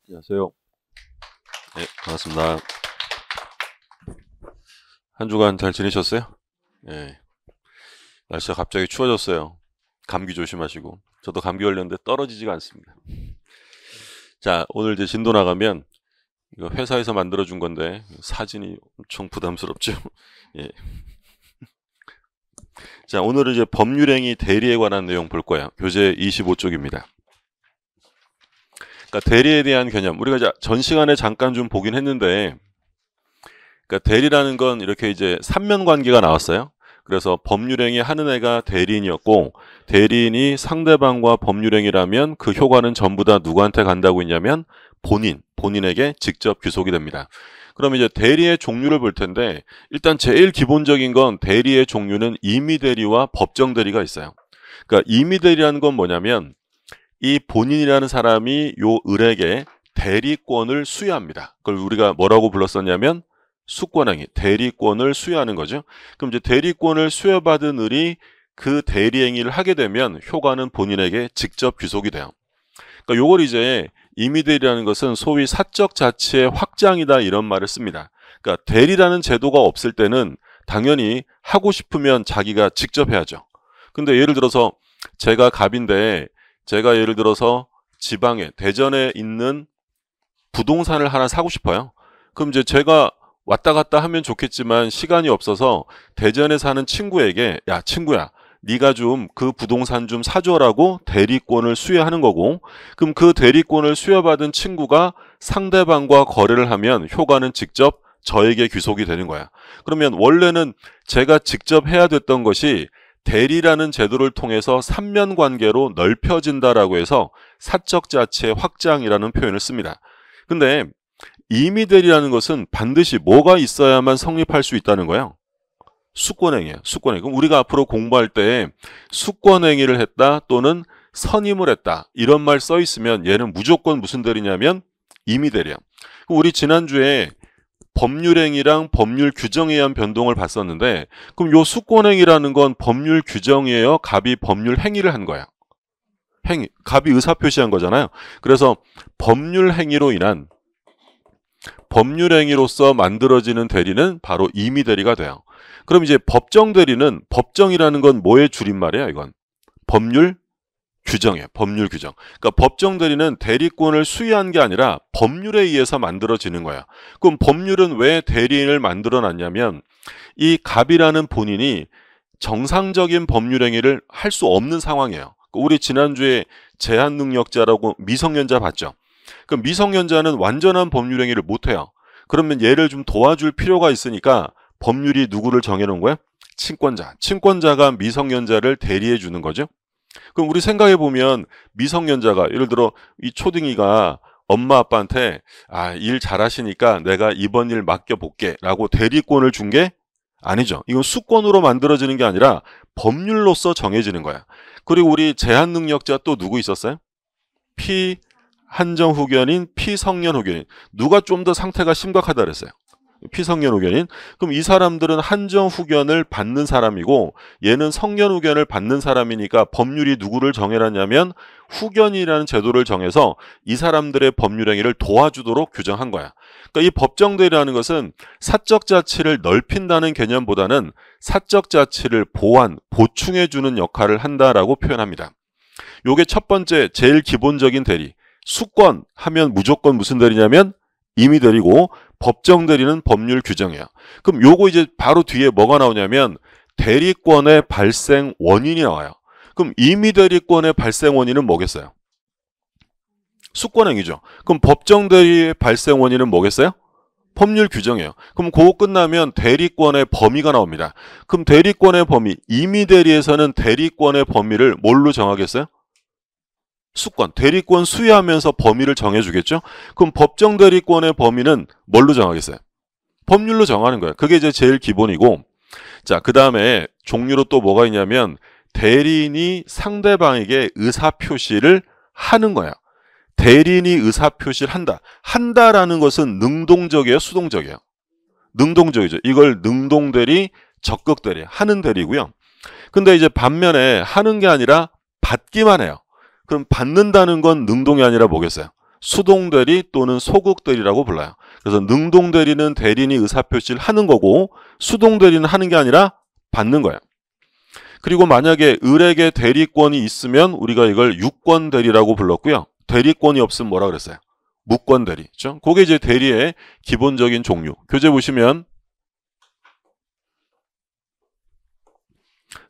안녕하세요. 네, 반갑습니다. 한 주간 잘 지내셨어요? 네, 날씨가 갑자기 추워졌어요. 감기 조심하시고. 저도 감기 걸렸는데 떨어지지가 않습니다. 자, 오늘 이제 진도 나가면 이거 회사에서 만들어준 건데 사진이 엄청 부담스럽죠? 예. 자, 오늘은 이제 법률행위 대리에 관한 내용 볼 거예요. 교재 25쪽입니다. 그러니까 대리에 대한 개념, 우리가 이제 전 시간에 잠깐 좀 보긴 했는데, 그러니까 대리라는 건 이렇게 이제 삼면관계가 나왔어요. 그래서 법률행위 하는 애가 대리인이었고, 대리인이 상대방과 법률행위라면 그 효과는 전부 다 누구한테 간다고 했냐면 본인에게 직접 귀속이 됩니다. 그럼 이제 대리의 종류를 볼 텐데, 일단 제일 기본적인 건 대리의 종류는 임의대리와 법정대리가 있어요. 그러니까 임의대리라는 건 뭐냐면 이 본인이라는 사람이 요 을에게 대리권을 수여합니다. 그걸 우리가 뭐라고 불렀었냐면 수권행위, 대리권을 수여하는 거죠. 그럼 이제 대리권을 수여받은 을이 그 대리행위를 하게 되면 효과는 본인에게 직접 귀속이 돼요. 그러니까 요걸 이제 임의대리라는 것은 소위 사적 자치의 확장이다 이런 말을 씁니다. 그러니까 대리라는 제도가 없을 때는 당연히 하고 싶으면 자기가 직접 해야죠. 근데 예를 들어서 제가 갑인데 제가 예를 들어서 지방에 대전에 있는 부동산을 하나 사고 싶어요. 그럼 이제 제가 왔다 갔다 하면 좋겠지만 시간이 없어서 대전에 사는 친구에게 야 친구야 네가 좀 그 부동산 좀 사줘라고 대리권을 수여하는 거고, 그럼 그 대리권을 수여받은 친구가 상대방과 거래를 하면 효과는 직접 저에게 귀속이 되는 거야. 그러면 원래는 제가 직접 해야 됐던 것이 대리라는 제도를 통해서 삼면관계로 넓혀진다라고 해서 사적 자치의 확장이라는 표현을 씁니다. 근데 임의대리라는 것은 반드시 뭐가 있어야만 성립할 수 있다는 거예요. 수권행위예요. 수권행위. 그럼 우리가 앞으로 공부할 때 수권행위를 했다 또는 선임을 했다 이런 말 써 있으면 얘는 무조건 무슨 대리냐면 임의대리야. 우리 지난주에 법률행위랑 법률 규정에 의한 변동을 봤었는데, 그럼 요 수권행위라는 건 법률 규정이에요? 갑이 법률 행위를 한 거야? 행위. 갑이 의사표시한 거잖아요. 그래서 법률 행위로 인한 법률행위로서 만들어지는 대리는 바로 임의대리가 돼요. 그럼 이제 법정대리는, 법정이라는 건 뭐의 줄임말이야 이건? 법률 규정이에요. 법률 규정. 그러니까 법정대리는 대리권을 수여한 게 아니라 법률에 의해서 만들어지는 거야. 그럼 법률은 왜 대리인을 만들어놨냐면 이 갑이라는 본인이 정상적인 법률행위를 할 수 없는 상황이에요. 우리 지난주에 제한능력자라고 미성년자 봤죠. 그럼 미성년자는 완전한 법률행위를 못해요. 그러면 얘를 좀 도와줄 필요가 있으니까 법률이 누구를 정해놓은 거야? 친권자. 친권자가 미성년자를 대리해 주는 거죠. 그럼 우리 생각해 보면 미성년자가 예를 들어 이 초딩이가 엄마 아빠한테 일 잘하시니까 내가 이번 일 맡겨볼게 라고 대리권을 준 게 아니죠. 이건 수권으로 만들어지는 게 아니라 법률로서 정해지는 거야. 그리고 우리 제한능력자 또 누구 있었어요? 피한정 후견인, 피성년 후견인. 누가 좀 더 상태가 심각하다 그랬어요? 피성년 후견인. 그럼 이 사람들은 한정 후견을 받는 사람이고 얘는 성년 후견을 받는 사람이니까 법률이 누구를 정해놨냐면 후견이라는 제도를 정해서 이 사람들의 법률행위를 도와주도록 규정한 거야. 그러니까 이 법정대리라는 것은 사적 자치를 넓힌다는 개념보다는 사적 자치를 보충해주는 역할을 한다라고 표현합니다. 요게 첫 번째 제일 기본적인 대리. 수권 하면 무조건 무슨 대리냐면 임의대리고, 법정대리는 법률 규정이에요. 그럼 요거 이제 바로 뒤에 뭐가 나오냐면 대리권의 발생 원인이 나와요. 그럼 임의대리권의 발생 원인은 뭐겠어요? 수권행위죠. 그럼 법정대리의 발생 원인은 뭐겠어요? 법률 규정이에요. 그럼 그거 끝나면 대리권의 범위가 나옵니다. 그럼 대리권의 범위, 임의대리에서는 대리권의 범위를 뭘로 정하겠어요? 수권, 대리권 수여하면서 범위를 정해주겠죠? 그럼 법정대리권의 범위는 뭘로 정하겠어요? 법률로 정하는 거예요. 그게 이제 제일 기본이고, 자, 그 다음에 종류로 또 뭐가 있냐면 대리인이 상대방에게 의사표시를 하는 거야. 대리인이 의사표시를 한다라는 것은 능동적이에요, 수동적이에요? 능동적이죠. 이걸 능동대리, 적극대리, 하는 대리고요. 근데 이제 반면에 하는 게 아니라 받기만 해요. 그럼 받는다는 건 능동이 아니라 뭐겠어요? 수동대리 또는 소극대리라고 불러요. 그래서 능동대리는 대리인이 의사표시를 하는 거고 수동대리는 하는 게 아니라 받는 거예요. 그리고 만약에 을에게 대리권이 있으면 우리가 이걸 유권대리라고 불렀고요. 대리권이 없으면 뭐라 그랬어요? 무권대리. 그렇죠? 그게 이제 대리의 기본적인 종류. 교재 보시면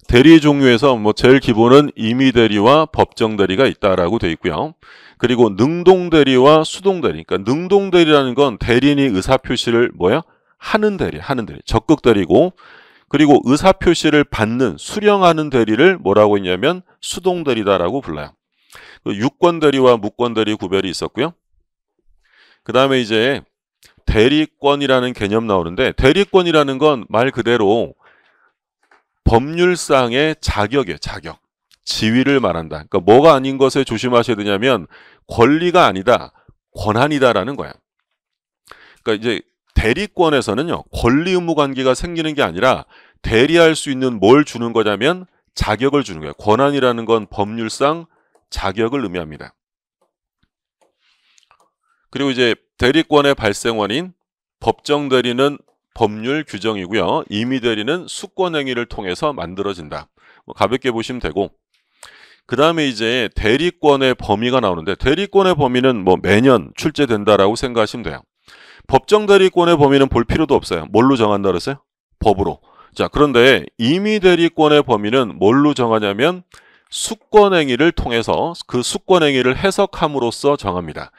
대리 종류에서 뭐 제일 기본은 임의대리와 법정대리가 있다라고 되어 있고요. 그리고 능동대리와 수동대리. 그러니까 능동대리라는 건 대리인이 의사표시를 뭐야? 하는 대리. 적극대리고, 그리고 의사표시를 받는, 수령하는 대리를 뭐라고 했냐면 수동대리다라고 불러요. 유권대리와 무권대리 구별이 있었고요. 그 다음에 이제 대리권이라는 개념 나오는데, 대리권이라는 건 말 그대로 법률상의 자격이에요. 자격. 지위를 말한다. 그러니까 뭐가 아닌 것에 조심하셔야 되냐면 권리가 아니다, 권한이다라는 거야. 그러니까 이제 대리권에서는요, 권리 의무 관계가 생기는 게 아니라 대리할 수 있는 뭘 주는 거냐면 자격을 주는 거예요. 권한이라는 건 법률상 자격을 의미합니다. 그리고 이제 대리권의 발생 원인, 법정 대리는 법률 규정이고요. 임의 대리는 수권 행위를 통해서 만들어진다. 가볍게 보시면 되고, 그 다음에 이제 대리권의 범위가 나오는데, 대리권의 범위는 뭐 매년 출제된다라고 생각하시면 돼요. 법정 대리권의 범위는 볼 필요도 없어요. 뭘로 정한다 그랬어요? 법으로. 자, 그런데 임의 대리권의 범위는 뭘로 정하냐면 수권 행위를 통해서 그 수권 행위를 해석함으로써 정합니다.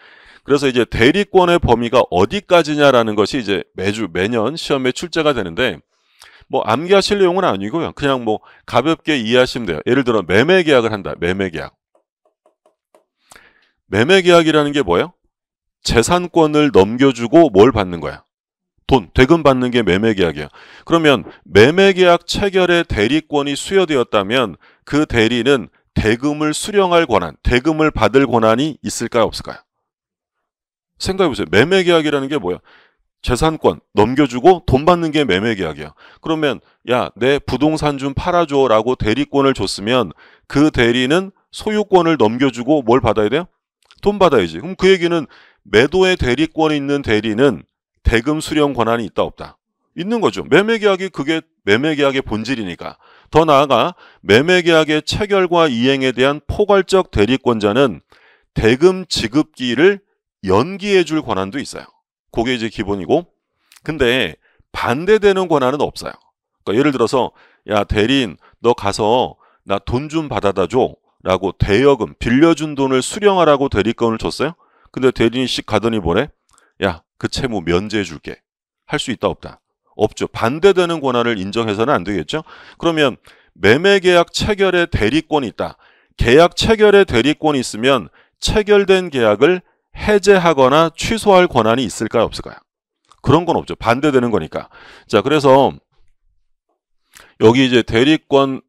그래서 이제 대리권의 범위가 어디까지냐라는 것이 이제 매년 시험에 출제가 되는데, 뭐 암기하실 내용은 아니고요. 그냥 뭐 가볍게 이해하시면 돼요. 예를 들어 매매계약을 한다. 매매계약. 매매계약이라는 게 뭐예요? 재산권을 넘겨주고 뭘 받는 거야? 돈, 대금 받는 게 매매계약이에요. 그러면 매매계약 체결의 대리권이 수여되었다면 그 대리는 대금을 수령할 권한, 대금을 받을 권한이 있을까요? 없을까요? 생각해보세요. 매매계약이라는 게 뭐야? 재산권 넘겨주고 돈 받는 게 매매계약이야. 그러면 야, 내 부동산 좀 팔아줘 라고 대리권을 줬으면 그 대리는 소유권을 넘겨주고 뭘 받아야 돼요? 돈 받아야지. 그럼 그 얘기는 매도의 대리권이 있는 대리는 대금 수령 권한이 있다 없다? 있는 거죠. 매매계약이 그게 매매계약의 본질이니까. 더 나아가 매매계약의 체결과 이행에 대한 포괄적 대리권자는 대금 지급기일을 연기해 줄 권한도 있어요. 그게 이제 기본이고, 근데 반대되는 권한은 없어요. 그러니까 예를 들어서 야, 대리인 너 가서 나 돈 좀 받아다 줘 라고 대여금, 빌려준 돈을 수령하라고 대리권을 줬어요. 근데 대리인이 씩 가더니 뭐래? 야, 그 채무 면제해 줄게. 할 수 있다 없다? 없죠. 반대되는 권한을 인정해서는 안 되겠죠. 그러면 매매계약 체결의 대리권이 있다. 계약 체결의 대리권이 있으면 체결된 계약을 해제하거나 취소할 권한이 있을까요? 없을까요? 그런 건 없죠. 반대되는 거니까. 자, 그래서 여기 이제 대리권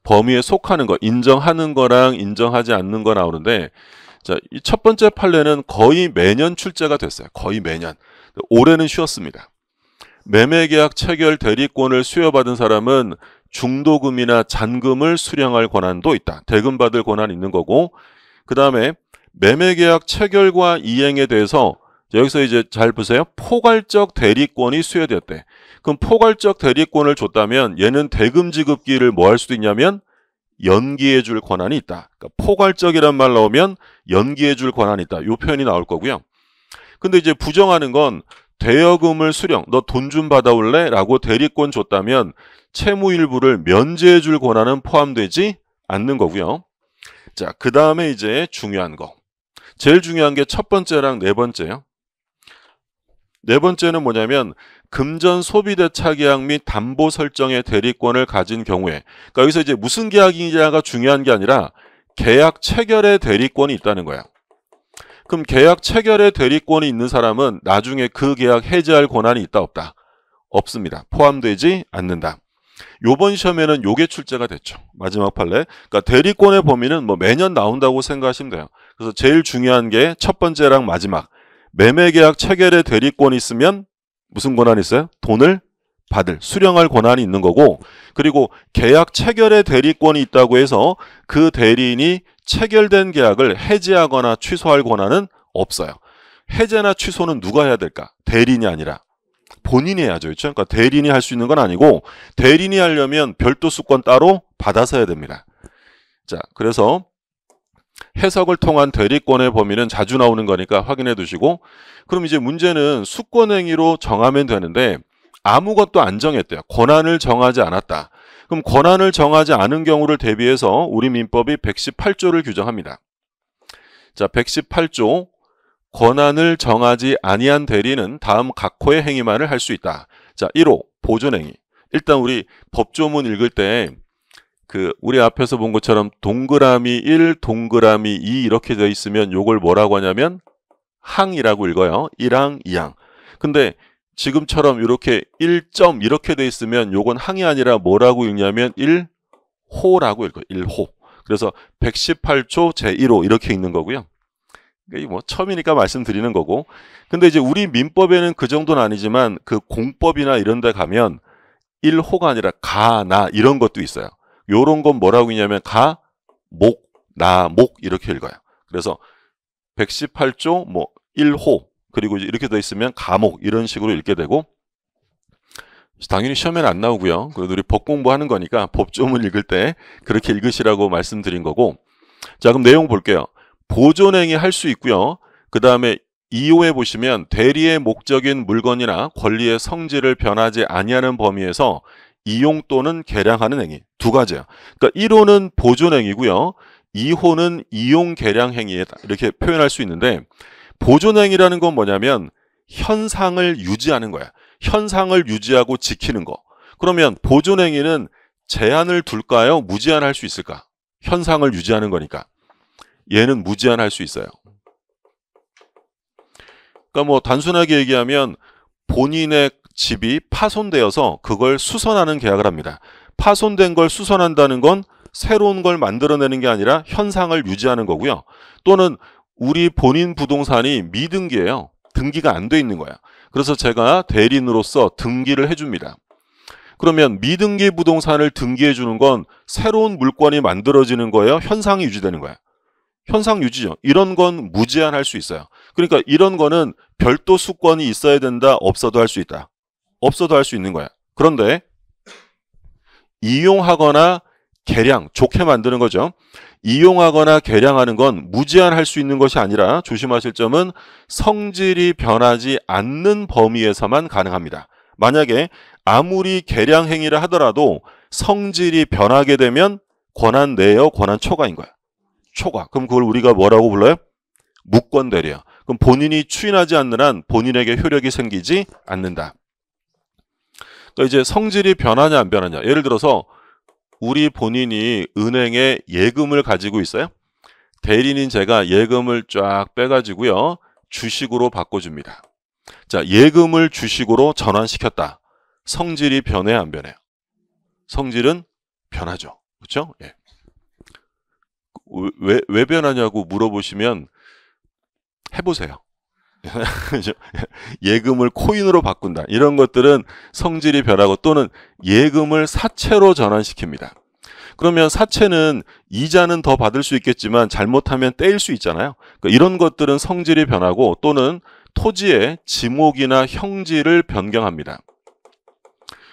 범위에 속하는 거, 인정하는 거랑 인정하지 않는 거 나오는데, 자, 이 첫 번째 판례는 거의 매년 출제가 됐어요. 거의 매년. 올해는 쉬었습니다. 매매계약 체결 대리권을 수여받은 사람은 중도금이나 잔금을 수령할 권한도 있다. 대금 받을 권한이 있는 거고, 그 다음에 매매계약 체결과 이행에 대해서 여기서 이제 잘 보세요. 포괄적 대리권이 수여되었대. 그럼 포괄적 대리권을 줬다면 얘는 대금 지급기를 뭐 할 수도 있냐면 연기해 줄 권한이 있다. 그러니까 포괄적이란 말 나오면 연기해 줄 권한이 있다. 이 표현이 나올 거고요. 근데 이제 부정하는 건 대여금을 수령, 너 돈 좀 받아올래? 라고 대리권 줬다면 채무 일부를 면제해 줄 권한은 포함되지 않는 거고요. 자, 그 다음에 이제 중요한 거. 제일 중요한 게 첫 번째랑 네 번째예요. 네 번째는 뭐냐면 금전 소비대차 계약 및 담보 설정의 대리권을 가진 경우에, 그러니까 여기서 이제 무슨 계약이냐가 중요한 게 아니라 계약 체결의 대리권이 있다는 거야. 그럼 계약 체결의 대리권이 있는 사람은 나중에 그 계약 해지할 권한이 있다 없다? 없습니다. 포함되지 않는다. 요번 시험에는 요게 출제가 됐죠. 마지막 판례. 그러니까 대리권의 범위는 뭐 매년 나온다고 생각하시면 돼요. 그래서 제일 중요한 게 첫 번째랑 마지막. 매매계약 체결의 대리권이 있으면 무슨 권한이 있어요? 돈을 수령할 권한이 있는 거고, 그리고 계약 체결의 대리권이 있다고 해서 그 대리인이 체결된 계약을 해지하거나 취소할 권한은 없어요. 해제나 취소는 누가 해야 될까? 대리인이 아니라 본인이 해야죠. 그렇죠? 그러니까 대리인이 할 수 있는 건 아니고, 대리인이 하려면 별도 수권 따로 받아서 해야 됩니다. 자, 그래서 해석을 통한 대리권의 범위는 자주 나오는 거니까 확인해 두시고, 그럼 이제 문제는 수권행위로 정하면 되는데 아무것도 안 정했대요. 권한을 정하지 않았다. 그럼 권한을 정하지 않은 경우를 대비해서 우리 민법이 118조를 규정합니다. 자, 118조 권한을 정하지 아니한 대리는 다음 각호의 행위만을 할 수 있다. 자, 1호 보존행위. 일단 우리 법조문 읽을 때 우리 앞에서 본 것처럼 동그라미 1, 동그라미 2 이렇게 되어 있으면 요걸 뭐라고 하냐면 항이라고 읽어요. 1항, 2항. 근데 지금처럼 이렇게 1점 이렇게 되어 있으면 요건 항이 아니라 뭐라고 읽냐면 1호라고 읽어요. 1호. 그래서 118조 제1호 이렇게 읽는 거고요. 이게 뭐 처음이니까 말씀드리는 거고. 근데 이제 우리 민법에는 그 정도는 아니지만 그 공법이나 이런 데 가면 1호가 아니라 가, 나 이런 것도 있어요. 요런 건 뭐라고 읽냐면 가, 목, 나, 목 이렇게 읽어요. 그래서 118조 뭐 1호 그리고 이렇게 돼 있으면 가목 이런 식으로 읽게 되고, 당연히 시험에는 안 나오고요. 그래도 우리 법 공부하는 거니까 법조문 읽을 때 그렇게 읽으시라고 말씀드린 거고. 자, 그럼 내용 볼게요. 보존행위 할 수 있고요. 그 다음에 2호에 보시면 대리의 목적인 물건이나 권리의 성질을 변하지 아니하는 범위에서 이용 또는 개량하는 행위 두 가지예요. 그러니까 1호는 보존행위고요. 2호는 이용 개량 행위다 이렇게 표현할 수 있는데, 보존행위라는 건 뭐냐면 현상을 유지하는 거야. 현상을 유지하고 지키는 거. 그러면 보존행위는 제한을 둘까요? 무제한할 수 있을까? 현상을 유지하는 거니까. 얘는 무제한할 수 있어요. 그러니까 뭐 단순하게 얘기하면 본인의 집이 파손되어서 그걸 수선하는 계약을 합니다. 파손된 걸 수선한다는 건 새로운 걸 만들어내는 게 아니라 현상을 유지하는 거고요. 또는 우리 본인 부동산이 미등기예요. 등기가 안 돼 있는 거야. 그래서 제가 대리인으로서 등기를 해줍니다. 그러면 미등기 부동산을 등기해 주는 건 새로운 물건이 만들어지는 거예요? 현상이 유지되는 거야? 현상 유지죠. 이런 건 무제한할 수 있어요. 그러니까 이런 거는 별도 수권이 있어야 된다, 없어도 할 수 있다. 없어도 할 수 있는 거야. 그런데 이용하거나 개량, 좋게 만드는 거죠. 이용하거나 개량하는 건 무제한할 수 있는 것이 아니라 조심하실 점은 성질이 변하지 않는 범위에서만 가능합니다. 만약에 아무리 개량 행위를 하더라도 성질이 변하게 되면 권한 내여 권한 초과인 거야. 초과. 그럼 그걸 우리가 뭐라고 불러요? 무권대리야. 그럼 본인이 추인하지 않는 한 본인에게 효력이 생기지 않는다. 그러니까 이제 성질이 변하냐 안 변하냐. 예를 들어서 우리 본인이 은행에 예금을 가지고 있어요. 대리인인 제가 예금을 쫙 빼가지고요. 주식으로 바꿔줍니다. 자, 예금을 주식으로 전환시켰다. 성질이 변해 안 변해요? 성질은 변하죠. 그렇죠? 예. 왜 변하냐고 물어보시면 해보세요. 예금을 코인으로 바꾼다. 이런 것들은 성질이 변하고, 또는 예금을 사채로 전환시킵니다. 그러면 사채는 이자는 더 받을 수 있겠지만 잘못하면 떼일 수 있잖아요. 그러니까 이런 것들은 성질이 변하고, 또는 토지의 지목이나 형질을 변경합니다.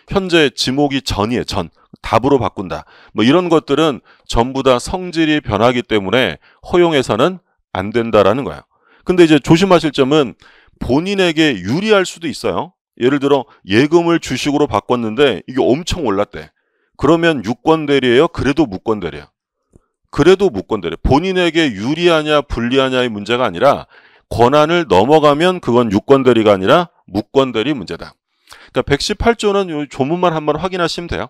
현재 지목이 전이에요. 전. 답으로 바꾼다. 뭐 이런 것들은 전부 다 성질이 변하기 때문에 허용해서는 안 된다라는 거예요. 근데 이제 조심하실 점은 본인에게 유리할 수도 있어요. 예를 들어 예금을 주식으로 바꿨는데 이게 엄청 올랐대. 그러면 유권대리예요? 그래도 무권대리예요? 그래도 무권대리. 본인에게 유리하냐 불리하냐의 문제가 아니라 권한을 넘어가면 그건 유권대리가 아니라 무권대리 문제다. 그러니까 118조는 이 조문만 한번 확인하시면 돼요.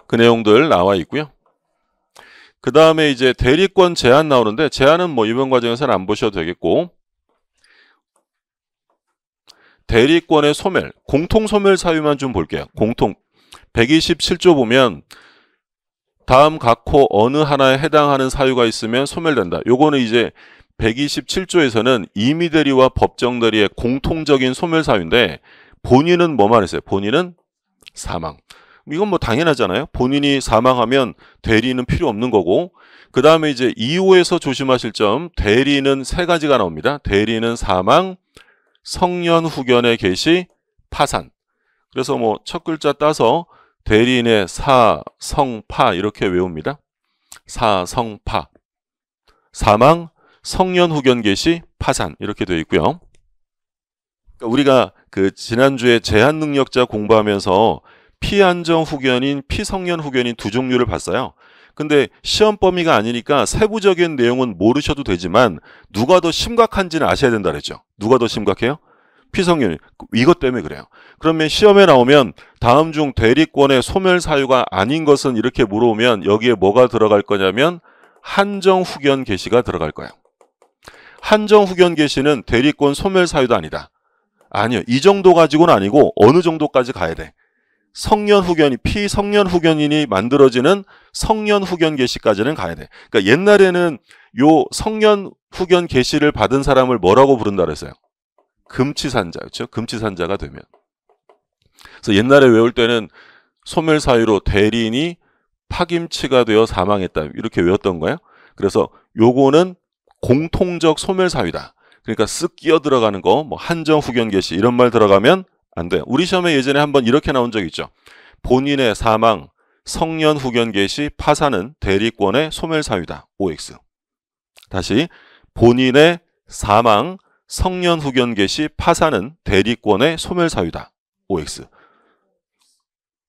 그 내용들 나와 있고요. 그 다음에 이제 대리권 제한 나오는데, 제한은 뭐 이번 과정에서는 안 보셔도 되겠고, 대리권의 소멸, 공통 소멸 사유만 좀 볼게요. 공통 127조 보면 다음 각호 어느 하나에 해당하는 사유가 있으면 소멸된다. 요거는 이제 127조에서는 임의대리와 법정대리의 공통적인 소멸 사유인데, 본인은 뭐만 했어요? 본인은 사망. 이건 뭐 당연하잖아요. 본인이 사망하면 대리인은 필요 없는 거고, 그 다음에 이제 2호에서 조심하실 점, 대리인은 세 가지가 나옵니다. 대리인은 사망, 성년 후견의 개시, 파산. 그래서 뭐 첫 글자 따서 대리인의 사, 성, 파 이렇게 외웁니다. 사, 성, 파. 사망, 성년 후견 개시, 파산 이렇게 되어 있고요. 그러니까 우리가 그 지난주에 제한 능력자 공부하면서 피안정 후견인, 피성년 후견인 두 종류를 봤어요. 근데 시험 범위가 아니니까 세부적인 내용은 모르셔도 되지만 누가 더 심각한지는 아셔야 된다 그랬죠. 누가 더 심각해요? 피성년. 이것 때문에 그래요. 그러면 시험에 나오면 다음 중 대리권의 소멸 사유가 아닌 것은 이렇게 물어보면 여기에 뭐가 들어갈 거냐면 한정 후견 개시가 들어갈 거예요. 한정 후견 개시는 대리권 소멸 사유도 아니다. 아니요. 이 정도 가지고는 아니고 어느 정도까지 가야 돼. 성년 후견이 피성년 후견인이 만들어지는 성년 후견 개시까지는 가야 돼. 그러니까 옛날에는 요 성년 후견 개시를 받은 사람을 뭐라고 부른다 그랬어요? 금치산자. 그렇죠? 금치산자가 되면. 그래서 옛날에 외울 때는 소멸 사유로 대리인이 파김치가 되어 사망했다. 이렇게 외웠던 거예요. 그래서 요거는 공통적 소멸 사유다. 그러니까 쓱 끼어 들어가는 거, 뭐 한정 후견 개시 이런 말 들어가면 안 돼요. 우리 시험에 예전에 한번 이렇게 나온 적 있죠. 본인의 사망, 성년 후견 개시, 파산은 대리권의 소멸 사유다. OX. 다시 본인의 사망, 성년 후견 개시, 파산은 대리권의 소멸 사유다. OX.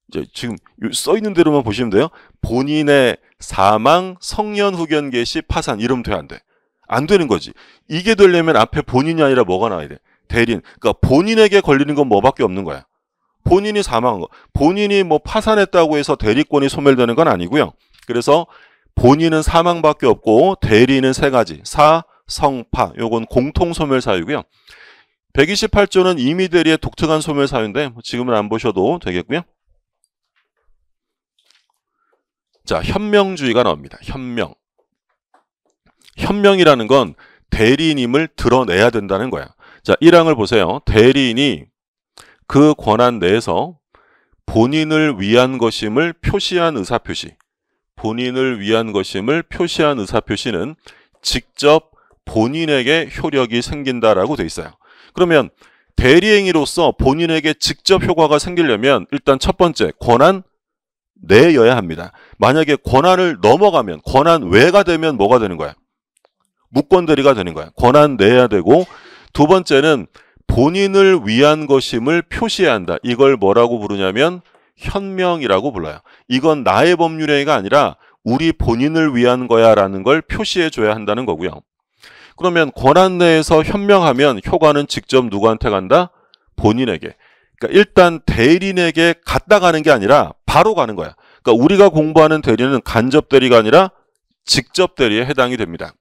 이제 지금 써 있는 대로만 보시면 돼요. 본인의 사망, 성년 후견 개시, 파산 이러면 돼, 안 돼? 안 되는 거지. 이게 되려면 앞에 본인이 아니라 뭐가 나와야 돼? 대리인. 그러니까 본인에게 걸리는 건 뭐밖에 없는 거야. 본인이 사망한 거. 본인이 뭐 파산했다고 해서 대리권이 소멸되는 건 아니고요. 그래서 본인은 사망밖에 없고 대리인은 세 가지. 사, 성, 파. 요건 공통 소멸 사유고요. 128조는 임의 대리의 독특한 소멸 사유인데 지금은 안 보셔도 되겠고요. 자, 현명주의가 나옵니다. 현명. 현명이라는 건 대리인임을 드러내야 된다는 거야. 자, 1항을 보세요. 대리인이 그 권한 내에서 본인을 위한 것임을 표시한 의사표시. 본인을 위한 것임을 표시한 의사표시는 직접 본인에게 효력이 생긴다라고 돼 있어요. 그러면 대리행위로서 본인에게 직접 효과가 생기려면 일단 첫 번째, 권한 내여야 합니다. 만약에 권한을 넘어가면, 권한 외가 되면 뭐가 되는 거야? 무권대리가 되는 거야. 권한 내야 되고, 두 번째는 본인을 위한 것임을 표시해야 한다. 이걸 뭐라고 부르냐면 현명이라고 불러요. 이건 나의 법률행위가 아니라 우리 본인을 위한 거야 라는 걸 표시해 줘야 한다는 거고요. 그러면 권한 내에서 현명하면 효과는 직접 누구한테 간다? 본인에게. 그러니까 일단 대리인에게 갔다 가는 게 아니라 바로 가는 거야. 그러니까 우리가 공부하는 대리는 간접 대리가 아니라 직접 대리에 해당이 됩니다.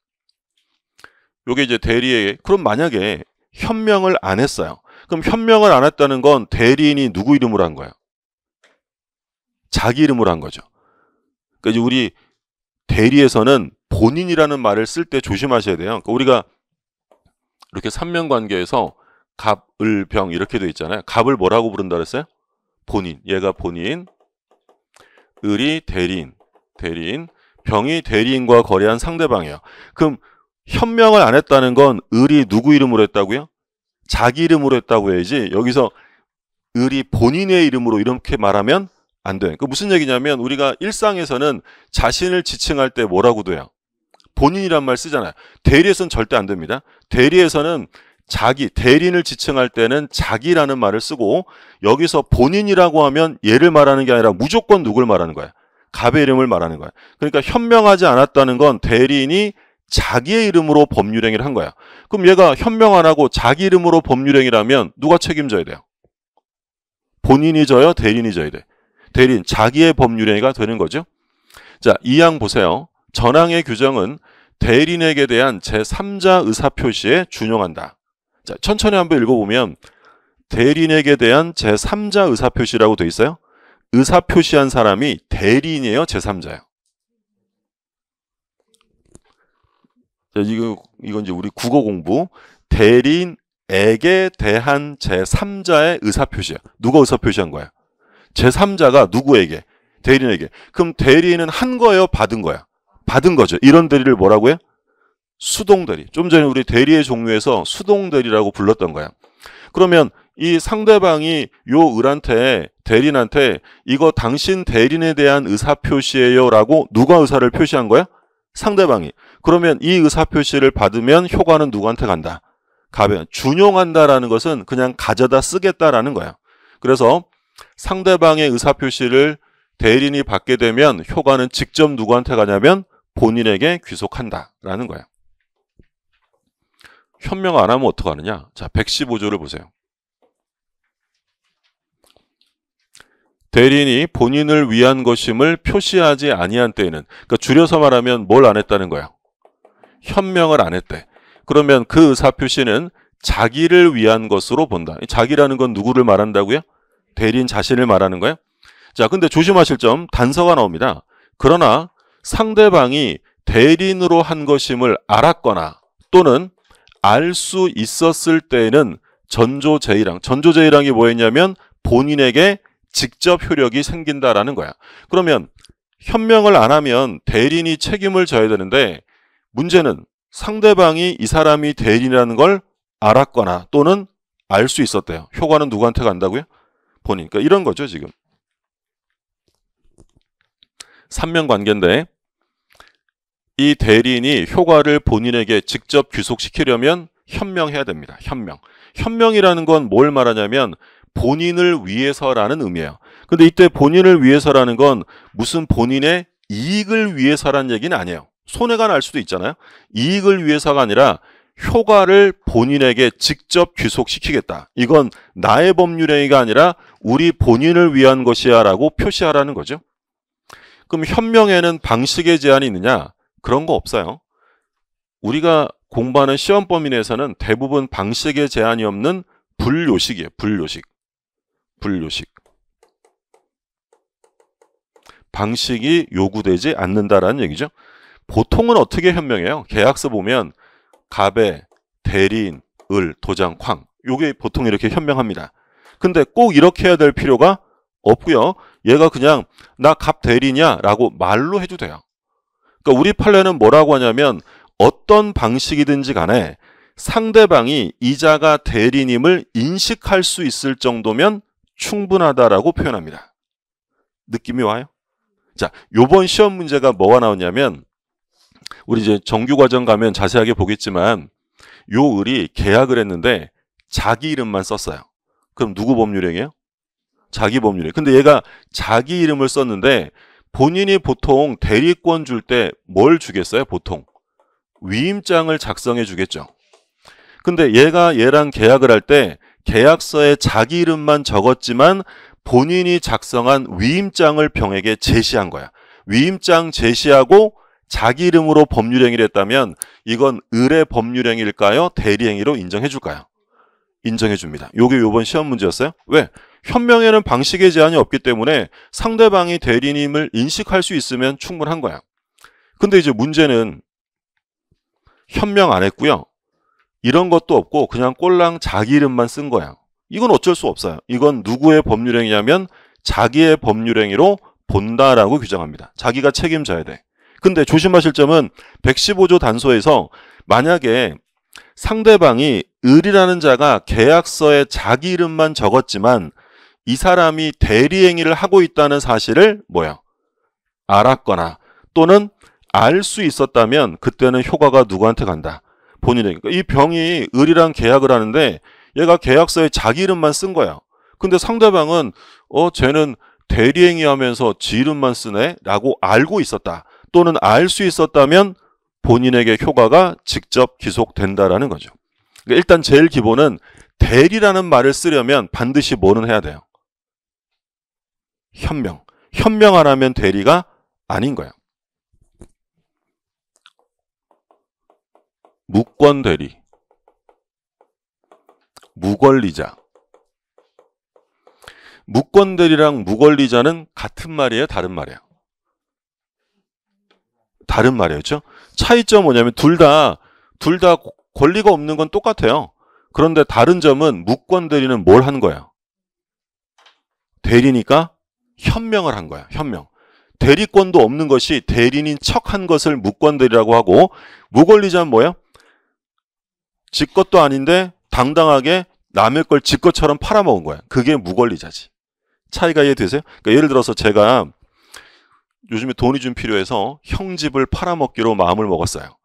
요게 이제 대리에, 그럼 만약에 현명을 안 했어요. 그럼 현명을 안 했다는 건 대리인이 누구 이름으로 한 거예요? 자기 이름으로 한 거죠. 그러니까 이제 우리 대리에서는 본인이라는 말을 쓸 때 조심하셔야 돼요. 그러니까 우리가 이렇게 삼면관계에서 갑, 을, 병 이렇게 돼 있잖아요. 갑을 뭐라고 부른다 그랬어요? 본인. 얘가 본인. 을이 대리인. 대리인. 병이 대리인과 거래한 상대방이에요. 그럼 현명을 안 했다는 건 을이 누구 이름으로 했다고요? 자기 이름으로 했다고 해야지 여기서 을이 본인의 이름으로 이렇게 말하면 안 돼요. 그 무슨 얘기냐면 우리가 일상에서는 자신을 지칭할 때 뭐라고 해요? 본인이란 말 쓰잖아요. 대리에서는 절대 안 됩니다. 대리에서는 자기, 대리인을 지칭할 때는 자기라는 말을 쓰고 여기서 본인이라고 하면 얘를 말하는 게 아니라 무조건 누굴 말하는 거야? 갑의 이름을 말하는 거야. 그러니까 현명하지 않았다는 건 대리인이 자기의 이름으로 법률행위를 한 거야. 그럼 얘가 현명 안 하고 자기 이름으로 법률행위라면 누가 책임져야 돼요? 본인이 져요? 대리인이 져야 돼? 대리인, 자기의 법률행위가 되는 거죠. 자, 2항 보세요. 전항의 규정은 대리인에게 대한 제3자 의사표시에 준용한다. 자, 천천히 한번 읽어보면 대리인에게 대한 제3자 의사표시라고 돼 있어요. 의사표시한 사람이 대리인이에요? 제3자예요? 자, 이건 이제 우리 국어 공부. 대리인 액에 대한 제3자의 의사표시야. 누가 의사표시한 거야? 제3자가 누구에게? 대리인에게. 그럼 대리인은 한 거예요? 받은 거야? 받은 거죠. 이런 대리를 뭐라고 해? 수동대리. 좀 전에 우리 대리의 종류에서 수동대리라고 불렀던 거야. 그러면 이 상대방이 요 을한테, 대리인한테 이거 당신 대리인에 대한 의사표시예요 라고 누가 의사를 표시한 거야? 상대방이. 그러면 이 의사표시를 받으면 효과는 누구한테 간다? 갑에. 준용한다라는 것은 그냥 가져다 쓰겠다라는 거야. 그래서 상대방의 의사표시를 대리인이 받게 되면 효과는 직접 누구한테 가냐면 본인에게 귀속한다라는 거야. 현명 안 하면 어떡하느냐? 자, 115조를 보세요. 대리인이 본인을 위한 것임을 표시하지 아니한 때에는, 그러니까 줄여서 말하면 뭘 안 했다는 거야? 현명을 안 했대. 그러면 그 의사표시는 자기를 위한 것으로 본다. 자기라는 건 누구를 말한다고요? 대리인 자신을 말하는 거예요? 자, 근데 조심하실 점, 단서가 나옵니다. 그러나 상대방이 대리인으로 한 것임을 알았거나 또는 알 수 있었을 때에는 전조제의랑, 전조제의랑이 뭐였냐면 본인에게 직접 효력이 생긴다라는 거야. 그러면 현명을 안 하면 대리인이 책임을 져야 되는데 문제는 상대방이 이 사람이 대리인이라는 걸 알았거나 또는 알 수 있었대요. 효과는 누구한테 간다고요? 본인. 그러니까 이런 거죠, 지금. 삼면관계인데 이 대리인이 효과를 본인에게 직접 귀속시키려면 현명해야 됩니다. 현명. 현명이라는 건 뭘 말하냐면 본인을 위해서라는 의미예요. 근데 이때 본인을 위해서라는 건 무슨 본인의 이익을 위해서라는 얘기는 아니에요. 손해가 날 수도 있잖아요. 이익을 위해서가 아니라 효과를 본인에게 직접 귀속시키겠다. 이건 나의 법률행위가 아니라 우리 본인을 위한 것이야 라고 표시하라는 거죠. 그럼 현명에는 방식의 제한이 있느냐? 그런 거 없어요. 우리가 공부하는 시험 범위 내에서는 대부분 방식의 제한이 없는 불요식이에요. 불요식. 방식이 요구되지 않는다라는 얘기죠. 보통은 어떻게 현명해요? 계약서 보면 갑에, 대리인, 을, 도장, 쾅. 요게 보통 이렇게 현명합니다. 근데 꼭 이렇게 해야 될 필요가 없고요. 얘가 그냥 나 갑 대리냐? 라고 말로 해도 돼요. 그러니까 우리 판례는 뭐라고 하냐면 어떤 방식이든지 간에 상대방이 이자가 대리인임을 인식할 수 있을 정도면 충분하다라고 표현합니다. 느낌이 와요? 자, 요번 시험 문제가 뭐가 나오냐면 우리 이제 정규과정 가면 자세하게 보겠지만 요 을이 계약을 했는데 자기 이름만 썼어요. 그럼 누구 법률행위예요? 자기 법률행위. 근데 얘가 자기 이름을 썼는데 본인이 보통 대리권 줄 때 뭘 주겠어요? 보통 위임장을 작성해 주겠죠. 근데 얘가 얘랑 계약을 할 때 계약서에 자기 이름만 적었지만 본인이 작성한 위임장을 병에게 제시한 거야. 위임장 제시하고 자기 이름으로 법률행위를 했다면 이건 을의 법률행위일까요? 대리행위로 인정해 줄까요? 인정해 줍니다. 요게 요번 시험 문제였어요. 왜? 현명에는 방식의 제한이 없기 때문에 상대방이 대리인임을 인식할 수 있으면 충분한 거야. 근데 이제 문제는 현명 안 했고요. 이런 것도 없고 그냥 꼴랑 자기 이름만 쓴 거야. 이건 어쩔 수 없어요. 이건 누구의 법률행위냐면 자기의 법률행위로 본다라고 규정합니다. 자기가 책임져야 돼. 근데 조심하실 점은 115조 단서에서 만약에 상대방이 을이라는 자가 계약서에 자기 이름만 적었지만 이 사람이 대리행위를 하고 있다는 사실을 뭐야? 알았거나 또는 알 수 있었다면 그때는 효과가 누구한테 간다? 본인에게. 이 병이 을이랑 계약을 하는데 얘가 계약서에 자기 이름만 쓴 거야. 근데 상대방은 쟤는 대리행위 하면서 지 이름만 쓰네? 라고 알고 있었다. 또는 알 수 있었다면 본인에게 효과가 직접 귀속된다라는 거죠. 그러니까 일단 제일 기본은 대리라는 말을 쓰려면 반드시 뭐는 해야 돼요? 현명. 현명 안 하면 대리가 아닌 거야. 무권대리, 무권리자. 무권대리랑 무권리자는 같은 말이에요? 다른 말이에요? 다른 말이에요. 그렇죠? 차이점 뭐냐면 둘 다 권리가 없는 건 똑같아요. 그런데 다른 점은 무권 대리는 뭘 한 거예요? 대리니까 현명을 한 거야. 현명. 대리권도 없는 것이 대리인인 척한 것을 무권 대리라고 하고, 무권리자는 뭐예요? 지 것도 아닌데 당당하게 남의 걸 지 것처럼 팔아먹은 거야. 그게 무권리자지. 차이가 이해되세요? 그러니까 예를 들어서 제가 요즘에 돈이 좀 필요해서 형 집을 팔아먹기로 마음을 먹었어요.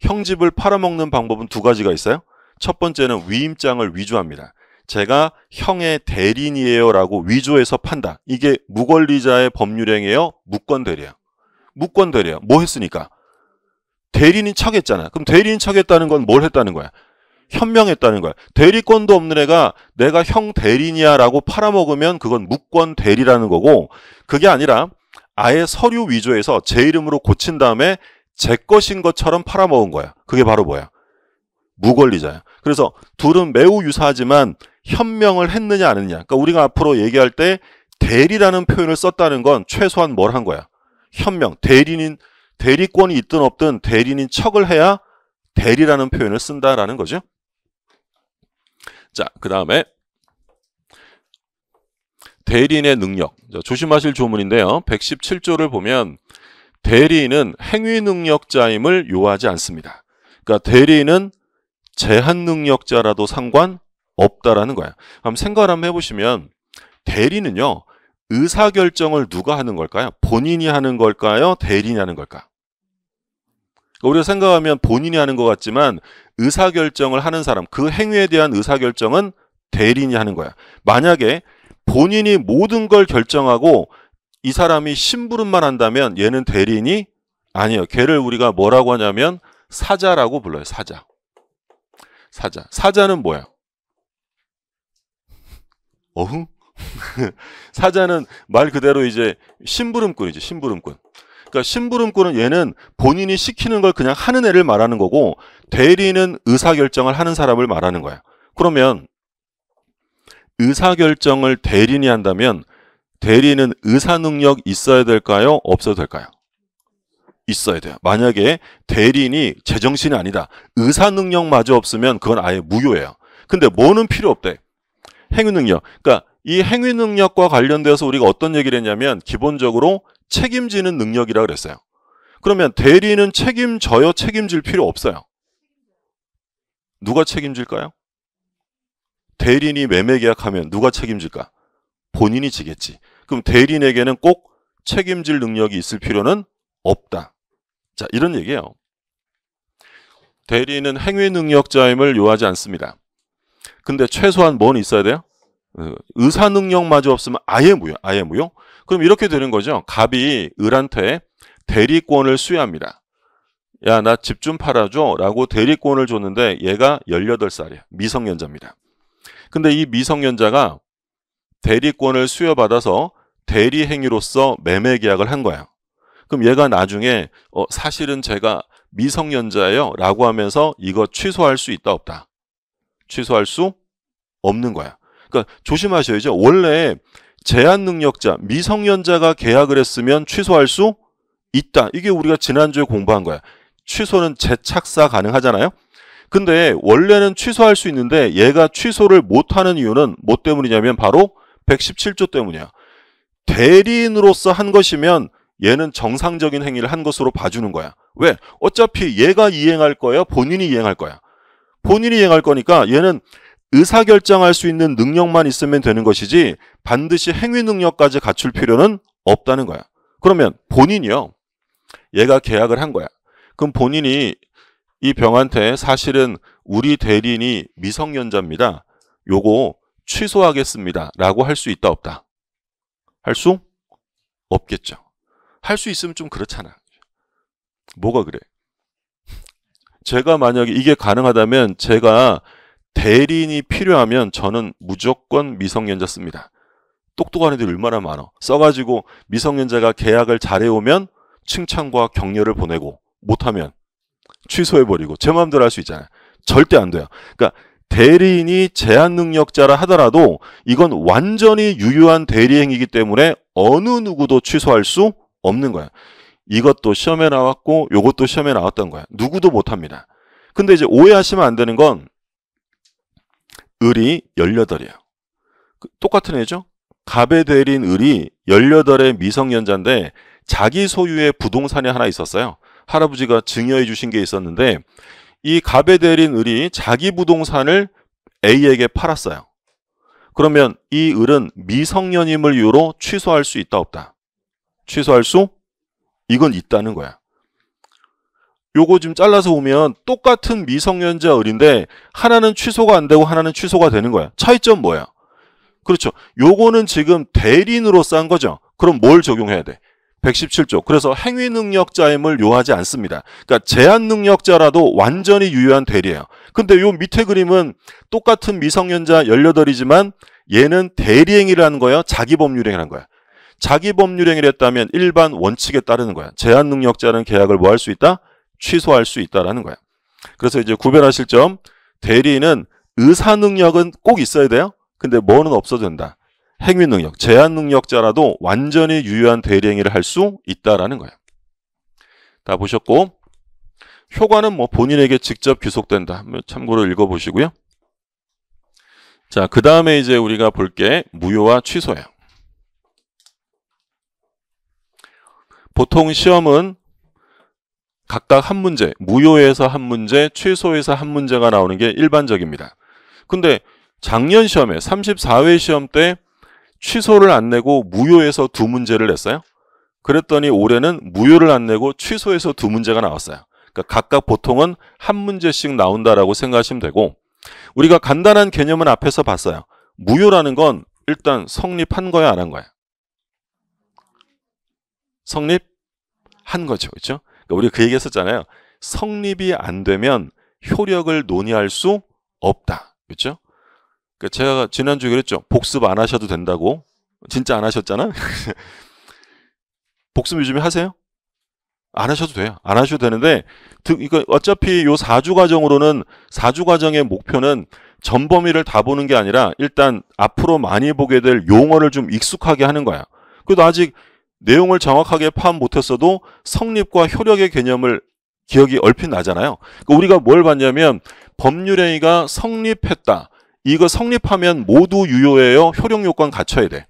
형 집을 팔아먹는 방법은 두 가지가 있어요. 첫 번째는 위임장을 위조합니다. 제가 형의 대리인이에요 라고 위조해서 판다. 이게 무권리자의 법률행위예요? 무권대리예요? 무권대리예요. 뭐 했으니까? 대리인인 척했잖아. 그럼 대리인 척했다는 건 뭘 했다는 거야? 현명했다는 거야. 대리권도 없는 애가 내가 형 대리인이야 라고 팔아먹으면 그건 무권대리라는 거고, 그게 아니라 아예 서류 위조해서 제 이름으로 고친 다음에 제 것인 것처럼 팔아먹은 거야. 그게 바로 뭐야? 무권리자야. 그래서 둘은 매우 유사하지만 현명을 했느냐 안 했느냐. 그러니까 우리가 앞으로 얘기할 때 대리라는 표현을 썼다는 건 최소한 뭘 한 거야? 현명. 대리권이 있든 없든 대리인인 척을 해야 대리라는 표현을 쓴다라는 거죠. 자, 그 다음에 대리인의 능력. 조심하실 조문인데요. 117조를 보면 대리인은 행위 능력자임을 요하지 않습니다. 그러니까 대리인은 제한 능력자라도 상관없다라는 거야. 한번 생각을 한번 해보시면 대리는요, 의사결정을 누가 하는 걸까요? 본인이 하는 걸까요? 대리인이 하는 걸까? 우리가 생각하면 본인이 하는 것 같지만 의사결정을 하는 사람, 그 행위에 대한 의사결정은 대리인이 하는 거야. 만약에 본인이 모든 걸 결정하고 이 사람이 심부름만 한다면 얘는 대리인이 아니에요. 걔를 우리가 뭐라고 하냐면 사자라고 불러요. 사자. 사자는 뭐야? 어흥? 사자는 말 그대로 이제 심부름꾼이지. 심부름꾼. 그러니까 심부름꾼은 얘는 본인이 시키는 걸 그냥 하는 애를 말하는 거고, 대리인은 의사결정을 하는 사람을 말하는 거야. 그러면 의사결정을 대리인이 한다면 대리인은 의사능력 있어야 될까요? 없어도 될까요? 있어야 돼요. 만약에 대리인이 제정신이 아니다. 의사능력마저 없으면 그건 아예 무효예요. 근데 뭐는 필요 없대? 행위능력. 그러니까 이 행위능력과 관련돼서 우리가 어떤 얘기를 했냐면 기본적으로 책임지는 능력이라 그랬어요. 그러면 대리인은 책임져요? 책임질 필요 없어요? 누가 책임질까요? 대리인이 매매 계약하면 누가 책임질까? 본인이 지겠지. 그럼 대리인에게는 꼭 책임질 능력이 있을 필요는 없다. 자, 이런 얘기예요. 대리인은 행위 능력자임을 요하지 않습니다. 근데 최소한 뭐는 있어야 돼요? 의사 능력마저 없으면 아예 무효. 아예 무효? 그럼 이렇게 되는 거죠. 갑이 을한테 대리권을 수여합니다. 야, 나 집 좀 팔아줘 라고 대리권을 줬는데 얘가 18살이야. 미성년자입니다. 근데 이 미성년자가 대리권을 수여받아서 대리행위로서 매매 계약을 한 거야. 그럼 얘가 나중에 사실은 제가 미성년자예요 라고 하면서 이거 취소할 수 있다 없다? 취소할 수 없는 거야. 그러니까 조심하셔야죠. 원래 제한 능력자, 미성년자가 계약을 했으면 취소할 수 있다. 이게 우리가 지난주에 공부한 거야. 취소는 재착사 가능하잖아요. 근데 원래는 취소할 수 있는데 얘가 취소를 못하는 이유는 뭐 때문이냐면 바로 117조 때문이야. 대리인으로서 한 것이면 얘는 정상적인 행위를 한 것으로 봐주는 거야. 왜? 어차피 얘가 이행할 거예요? 본인이 이행할 거야? 본인이 이행할 거니까 얘는 의사결정할 수 있는 능력만 있으면 되는 것이지 반드시 행위 능력까지 갖출 필요는 없다는 거야. 그러면 본인이요. 얘가 계약을 한 거야. 그럼 본인이 이 병한테 사실은 우리 대리인이 미성년자입니다. 요거 취소하겠습니다. 라고 할 수 있다 없다? 할 수 없겠죠. 할 수 있으면 좀 그렇잖아. 뭐가 그래? 제가 만약에 이게 가능하다면 제가 대리인이 필요하면 저는 무조건 미성년자 씁니다. 똑똑한 애들이 얼마나 많아. 써가지고 미성년자가 계약을 잘해오면 칭찬과 격려를 보내고 못하면 취소해버리고 제 마음대로 할 수 있잖아요. 절대 안 돼요. 그러니까 대리인이 제한 능력자라 하더라도 이건 완전히 유효한 대리행위이기 때문에 어느 누구도 취소할 수 없는 거야. 이것도 시험에 나왔고 요것도 시험에 나왔던 거야. 누구도 못합니다. 근데 이제 오해하시면 안 되는 건 을이 18이에요. 똑같은 애죠. 갑의 대리인 을이 18의 미성년자인데 자기 소유의 부동산이 하나 있었어요. 할아버지가 증여해 주신 게 있었는데 이 갑의 대리인 을이 자기 부동산을 A에게 팔았어요. 그러면 이 을은 미성년임을 이유로 취소할 수 있다 없다? 취소할 수? 이건 있다는 거야. 요거 지금 잘라서 보면 똑같은 미성년자 을인데 하나는 취소가 안 되고 하나는 취소가 되는 거야. 차이점 뭐야? 그렇죠. 요거는 지금 대리인으로 싼 거죠. 그럼 뭘 적용해야 돼? 117조. 그래서 행위능력자임을 요하지 않습니다. 그러니까 제한능력자라도 완전히 유효한 대리예요. 근데 요 밑에 그림은 똑같은 미성년자 18이지만 얘는 대리행위라는 거예요. 자기법률행위라는 거야. 자기법률행위를 했다면 일반 원칙에 따르는 거야. 제한능력자는 계약을 뭐 할 수 있다? 취소할 수 있다라는 거야. 그래서 이제 구별하실 점, 대리인은 의사능력은 꼭 있어야 돼요. 근데 뭐는 없어도 된다. 행위능력, 제한능력자라도 완전히 유효한 대리행위를 할 수 있다라는 거예요. 다 보셨고, 효과는 뭐 본인에게 직접 귀속된다. 참고로 읽어보시고요. 자, 그 다음에 이제 우리가 볼 게 무효와 취소예요. 보통 시험은 각각 한 문제, 무효에서 한 문제, 취소에서 한 문제가 나오는 게 일반적입니다. 근데 작년 시험에 34회 시험 때 취소를 안 내고 무효에서 2문제를 냈어요. 그랬더니 올해는 무효를 안 내고 취소에서 2문제가 나왔어요. 그러니까 각각 보통은 한 문제씩 나온다라고 생각하시면 되고, 우리가 간단한 개념은 앞에서 봤어요. 무효라는 건 일단 성립한 거야, 안 한 거야? 성립한 거죠. 그렇죠? 그러니까 우리가 그 얘기 했었잖아요. 성립이 안 되면 효력을 논의할 수 없다. 그렇죠? 그러니까 제가 지난주에 그랬죠. 복습 안 하셔도 된다고. 진짜 안 하셨잖아? 복습 요즘에 하세요? 안 하셔도 돼요. 안 하셔도 되는데, 이거 어차피 요 4주 과정으로는, 4주 과정의 목표는 전범위를 다 보는 게 아니라 일단 앞으로 많이 보게 될 용어를 좀 익숙하게 하는 거야. 그래도 아직 내용을 정확하게 파악 못했어도 성립과 효력의 개념을 기억이 얼핏 나잖아요. 그러니까 우리가 뭘 봤냐면 법률행위가 성립했다. 이거 성립하면 모두 유효해요? 효력 요건 갖춰야 돼.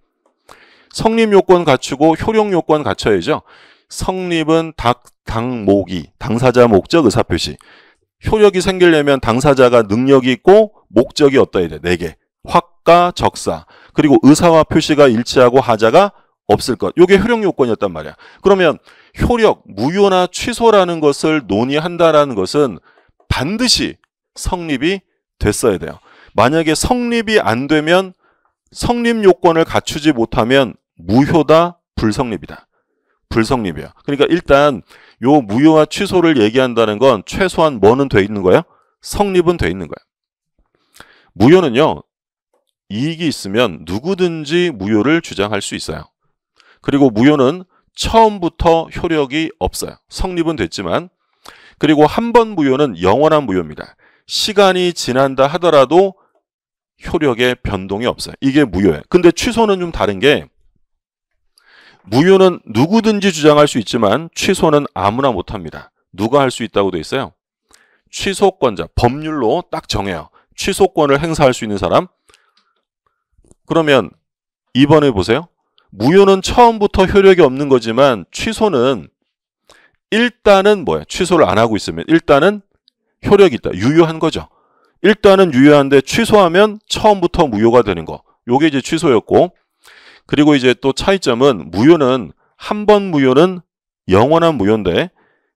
성립 요건 갖추고 효력 요건 갖춰야죠. 성립은 당목이, 당사자 목적 의사표시. 효력이 생기려면 당사자가 능력이 있고 목적이 어떠해야 돼? 4개. 확과 적사. 그리고 의사와 표시가 일치하고 하자가 없을 것. 이게 효력 요건이었단 말이야. 그러면 효력, 무효나 취소라는 것을 논의한다라는 것은 반드시 성립이 됐어야 돼요. 만약에 성립이 안 되면 성립 요건을 갖추지 못하면 무효다, 불성립이다. 불성립이야. 그러니까 일단 요 무효와 취소를 얘기한다는 건 최소한 뭐는 돼 있는 거야? 성립은 돼 있는 거야. 무효는요, 이익이 있으면 누구든지 무효를 주장할 수 있어요. 그리고 무효는 처음부터 효력이 없어요. 성립은 됐지만. 그리고 한 번 무효는 영원한 무효입니다. 시간이 지난다 하더라도 효력에 변동이 없어요. 이게 무효예요. 근데 취소는 좀 다른 게, 무효는 누구든지 주장할 수 있지만 취소는 아무나 못합니다. 누가 할 수 있다고 돼 있어요? 취소권자, 법률로 딱 정해요. 취소권을 행사할 수 있는 사람. 그러면 2번에 보세요. 무효는 처음부터 효력이 없는 거지만 취소는 일단은 뭐야? 취소를 안 하고 있으면 일단은 효력이 있다. 유효한 거죠. 일단은 유효한데 취소하면 처음부터 무효가 되는 거. 요게 이제 취소였고, 그리고 이제 또 차이점은 무효는 한 번 무효는 영원한 무효인데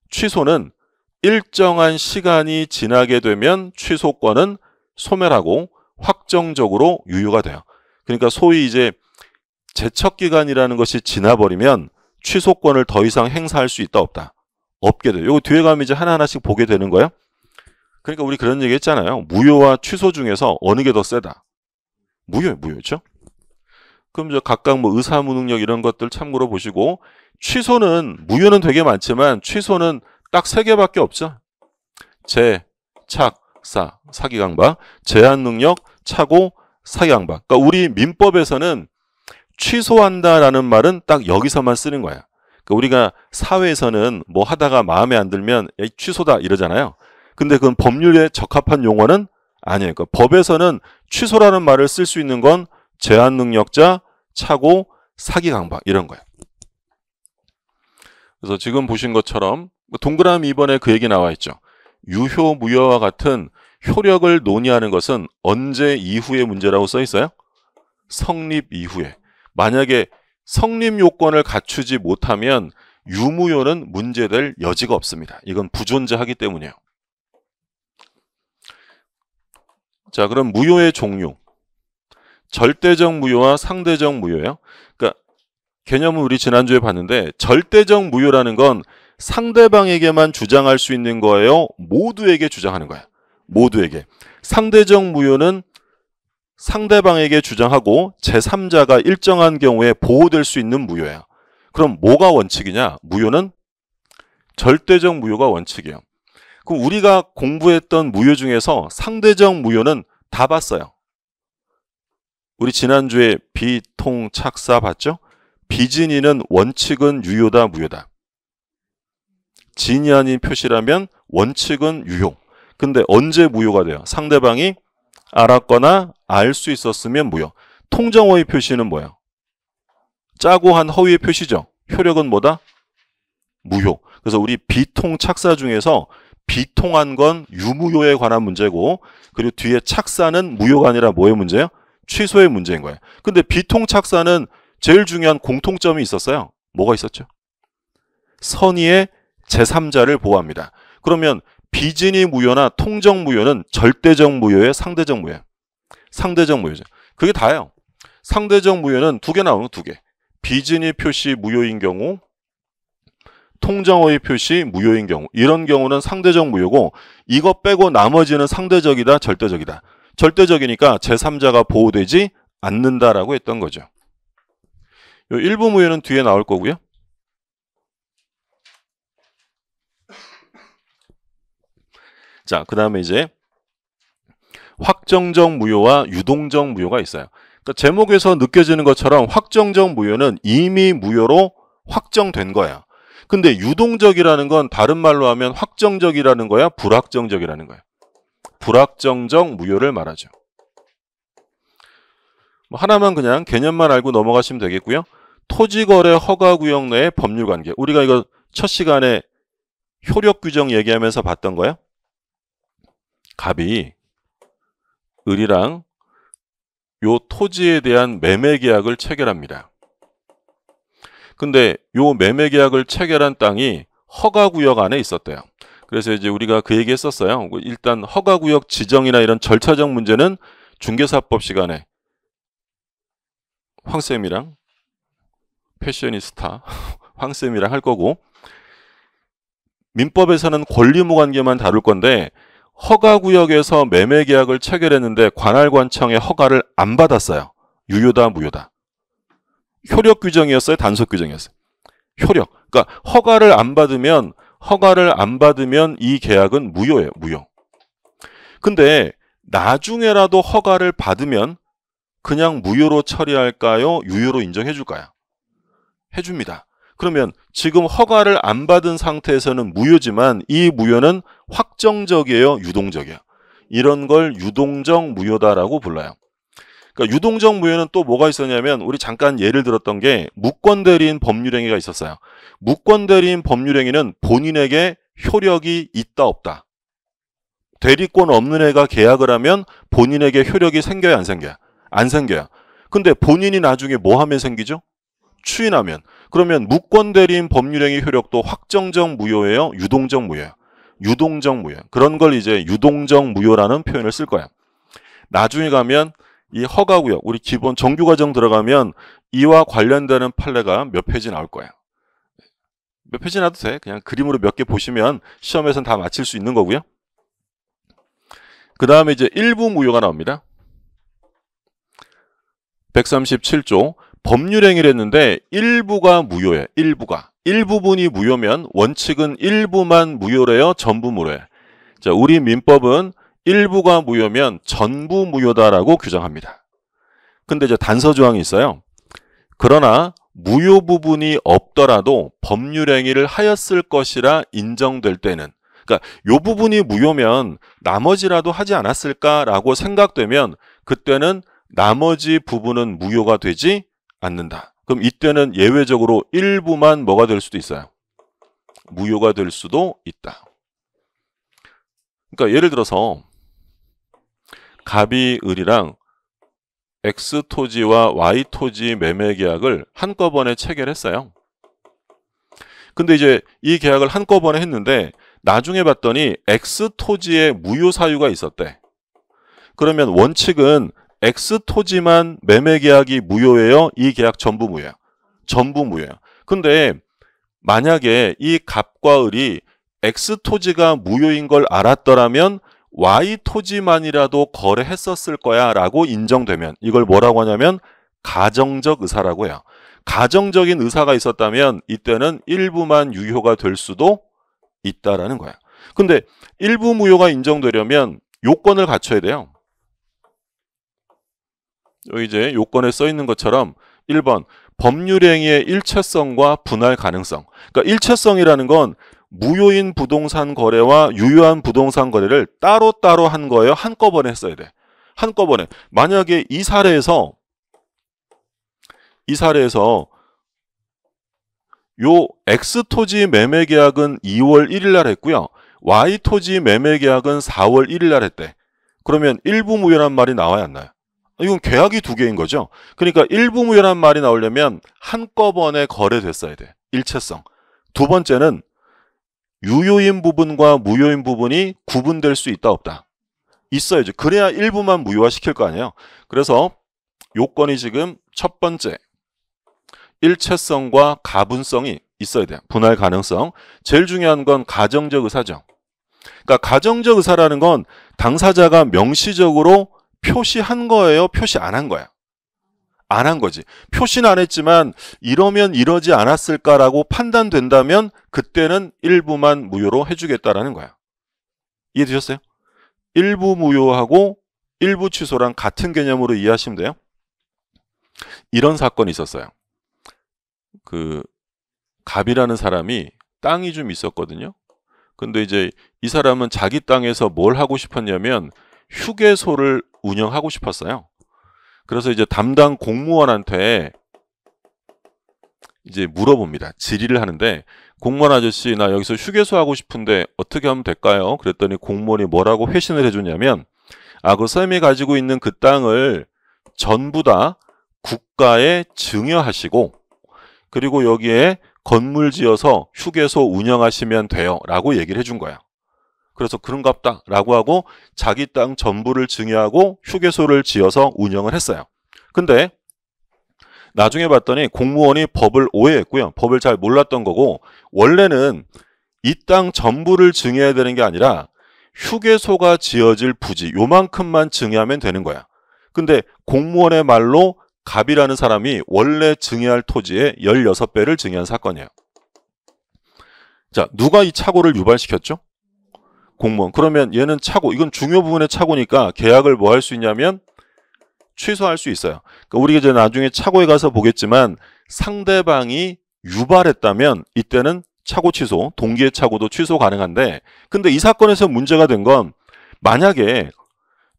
취소는 일정한 시간이 지나게 되면 취소권은 소멸하고 확정적으로 유효가 돼요. 그러니까 소위 이제 제척기간이라는 것이 지나버리면 취소권을 더 이상 행사할 수 있다 없다? 없게 돼요. 이거 뒤에 가면 이제 하나하나씩 보게 되는 거예요. 그러니까 우리 그런 얘기 했잖아요. 무효와 취소 중에서 어느 게 더 세다? 무효죠. 그럼 이제 각각 뭐 의사 무능력 이런 것들 참고로 보시고, 취소는, 무효는 되게 많지만 취소는 딱 3개밖에 없죠. 제, 착, 사, 사기강박, 제한능력, 착오, 사기강박. 그러니까 우리 민법에서는 취소한다라는 말은 딱 여기서만 쓰는 거야. 그러니까 우리가 사회에서는 뭐 하다가 마음에 안 들면 취소다 이러잖아요. 근데 그건 법률에 적합한 용어는 아니에요. 그러니까 법에서는 취소라는 말을 쓸 수 있는 건 제한 능력자, 착오, 사기 강박 이런 거예요. 그래서 지금 보신 것처럼 동그라미 2번에 그 얘기 나와 있죠. 유효무효와 같은 효력을 논의하는 것은 언제 이후의 문제라고 써 있어요? 성립 이후에. 만약에 성립 요건을 갖추지 못하면 유무효는 문제될 여지가 없습니다. 이건 부존재하기 때문이에요. 자, 그럼 무효의 종류. 절대적 무효와 상대적 무효예요. 그러니까 개념은 우리 지난주에 봤는데 절대적 무효라는 건 상대방에게만 주장할 수 있는 거예요? 모두에게 주장하는 거야. 모두에게. 상대적 무효는 상대방에게 주장하고 제3자가 일정한 경우에 보호될 수 있는 무효예요. 그럼 뭐가 원칙이냐? 무효는 절대적 무효가 원칙이에요. 그럼 우리가 공부했던 무효 중에서 상대적 무효는 다 봤어요. 우리 지난주에 비통착사 봤죠? 비진이는 원칙은 유효다, 무효다. 진이 아닌 표시라면 원칙은 유효. 근데 언제 무효가 돼요? 상대방이 알았거나 알 수 있었으면 무효. 통정허위 표시는 뭐예요? 짜고 한 허위의 표시죠. 효력은 뭐다? 무효. 그래서 우리 비통착사 중에서 비통한 건 유무효에 관한 문제고, 그리고 뒤에 착사는 무효가 아니라 뭐의 문제예요? 취소의 문제인 거예요. 근데 비통착사는 제일 중요한 공통점이 있었어요. 뭐가 있었죠? 선의의 제3자를 보호합니다. 그러면 비진이 무효나 통정 무효는 절대적 무효의 상대적 무효예요. 상대적 무효죠. 그게 다예요. 상대적 무효는 두 개 나오는 두 개. 비진이 표시 무효인 경우, 통정허위 표시 무효인 경우. 이런 경우는 상대적 무효고, 이거 빼고 나머지는 상대적이다, 절대적이다. 절대적이니까 제3자가 보호되지 않는다라고 했던 거죠. 요 일부 무효는 뒤에 나올 거고요. 자, 그 다음에 이제 확정적 무효와 유동적 무효가 있어요. 그러니까 제목에서 느껴지는 것처럼 확정적 무효는 이미 무효로 확정된 거야. 근데 유동적이라는 건 다른 말로 하면 확정적이라는 거야, 불확정적이라는 거야. 불확정적 무효를 말하죠. 하나만 그냥 개념만 알고 넘어가시면 되겠고요. 토지거래 허가구역 내의 법률관계. 우리가 이거 첫 시간에 효력규정 얘기하면서 봤던 거예요. 갑이 을이랑 요 토지에 대한 매매계약을 체결합니다. 근데 요 매매계약을 체결한 땅이 허가구역 안에 있었대요. 그래서 이제 우리가 그 얘기 했었어요. 일단 허가구역 지정이나 이런 절차적 문제는 중개사법 시간에 황쌤이랑 패셔니스타 황쌤이랑 할 거고, 민법에서는 권리무관계만 다룰 건데 허가구역에서 매매계약을 체결했는데 관할관청의 허가를 안 받았어요. 유효다, 무효다. 효력규정이었어요, 단속규정이었어요? 효력. 그러니까 허가를 안 받으면 이 계약은 무효예요, 무효. 근데 나중에라도 허가를 받으면 그냥 무효로 처리할까요? 유효로 인정해 줄까요? 해줍니다. 그러면 지금 허가를 안 받은 상태에서는 무효지만 이 무효는 확정적이에요, 유동적이에요? 이런 걸 유동적 무효다라고 불러요. 그러니까 유동적 무효는 또 뭐가 있었냐면, 우리 잠깐 예를 들었던 게 무권대리인 법률행위가 있었어요. 무권대리인 법률행위는 본인에게 효력이 있다, 없다. 대리권 없는 애가 계약을 하면 본인에게 효력이 생겨요, 안 생겨요? 안 생겨요. 근데 본인이 나중에 뭐 하면 생기죠? 추인하면. 그러면 무권대리인 법률행위 효력도 확정적 무효예요, 유동적 무효예요? 유동적 무효. 그런 걸 이제 유동적 무효라는 표현을 쓸 거야. 나중에 가면 이 허가구역, 우리 기본 정규과정 들어가면 이와 관련되는 판례가 몇 페이지 나올 거예요. 몇 페이지 나도 돼. 그냥 그림으로 몇 개 보시면 시험에서는 다 맞힐 수 있는 거고요. 그 다음에 이제 일부 무효가 나옵니다. 137조 법률행위를 했는데 일부가 무효예요. 일부분이 무효면 원칙은 일부만 무효래요, 전부 무효래요? 자, 우리 민법은 일부가 무효면 전부 무효다라고 규정합니다. 근데 이제 단서 조항이 있어요. 그러나 무효 부분이 없더라도 법률행위를 하였을 것이라 인정될 때는, 그러니까 그러니까 요 부분이 무효면 나머지라도 하지 않았을까라고 생각되면 그때는 나머지 부분은 무효가 되지 않는다. 그럼 이때는 예외적으로 일부만 뭐가 될 수도 있어요? 무효가 될 수도 있다. 그러니까 예를 들어서 갑이 을이랑 X 토지와 Y 토지 매매 계약을 한꺼번에 체결했어요. 근데 이제 이 계약을 한꺼번에 했는데 나중에 봤더니 X 토지에 무효 사유가 있었대. 그러면 원칙은 X 토지만 매매 계약이 무효예요? 이 계약 전부 무효예요? 전부 무효예요. 근데 만약에 이 갑과 을이 X 토지가 무효인 걸 알았더라면 Y 토지만이라도 거래했었을 거야 라고 인정되면 이걸 뭐라고 하냐면 가정적 의사라고 해요. 가정적인 의사가 있었다면 이때는 일부만 유효가 될 수도 있다라는 거야. 근데 일부 무효가 인정되려면 요건을 갖춰야 돼요. 여기 이제 요건에 써 있는 것처럼 1번 법률행위의 일체성과 분할 가능성. 그러니까 일체성이라는 건 무효인 부동산 거래와 유효한 부동산 거래를 따로따로 한 거예요? 한꺼번에 했어야 돼. 한꺼번에. 만약에 이 사례에서 요 X 토지 매매 계약은 2월 1일 날 했고요. Y 토지 매매 계약은 4월 1일 날 했대. 그러면 일부 무효란 말이 나와야 안 나요? 이건 계약이 두 개인 거죠. 그러니까 일부 무효란 말이 나오려면 한꺼번에 거래됐어야 돼. 일체성. 두 번째는 유효인 부분과 무효인 부분이 구분될 수 있다 없다? 있어야죠. 그래야 일부만 무효화 시킬 거 아니에요. 그래서 요건이 지금 첫 번째 일체성과 가분성이 있어야 돼요. 분할 가능성. 제일 중요한 건 가정적 의사죠. 그러니까 가정적 의사라는 건 당사자가 명시적으로 표시한 거예요? 표시 안 한 거야? 안 한 거지. 표시는 안 했지만 이러면 이러지 않았을까라고 판단된다면 그때는 일부만 무효로 해주겠다라는 거야. 이해되셨어요? 일부 무효하고 일부 취소랑 같은 개념으로 이해하시면 돼요. 이런 사건이 있었어요. 그 갑이라는 사람이 땅이 좀 있었거든요. 근데 이제 이 사람은 자기 땅에서 뭘 하고 싶었냐면 휴게소를 운영하고 싶었어요. 그래서 이제 담당 공무원한테 이제 물어봅니다. 질의를 하는데 공무원 아저씨 나 여기서 휴게소 하고 싶은데 어떻게 하면 될까요? 그랬더니 공무원이 뭐라고 회신을 해주냐면 그 쌤이 가지고 있는 그 땅을 전부 다 국가에 증여하시고 그리고 여기에 건물 지어서 휴게소 운영하시면 돼요 라고 얘기를 해준 거야. 그래서 그런갑다 라고 하고 자기 땅 전부를 증여하고 휴게소를 지어서 운영을 했어요. 근데 나중에 봤더니 공무원이 법을 오해했고요. 법을 잘 몰랐던 거고 원래는 이 땅 전부를 증여해야 되는 게 아니라 휴게소가 지어질 부지 요만큼만 증여하면 되는 거야. 근데 공무원의 말로 갑이라는 사람이 원래 증여할 토지의 16배를 증여한 사건이에요. 자, 누가 이 착오를 유발시켰죠? 공무원. 그러면 얘는 착오, 이건 중요 부분의 착오니까 계약을 뭐 할 수 있냐면 취소할 수 있어요. 그러니까 우리가 이제 나중에 착오에 가서 보겠지만 상대방이 유발했다면 이때는 착오 취소, 동기의 착오도 취소 가능한데 근데 이 사건에서 문제가 된 건 만약에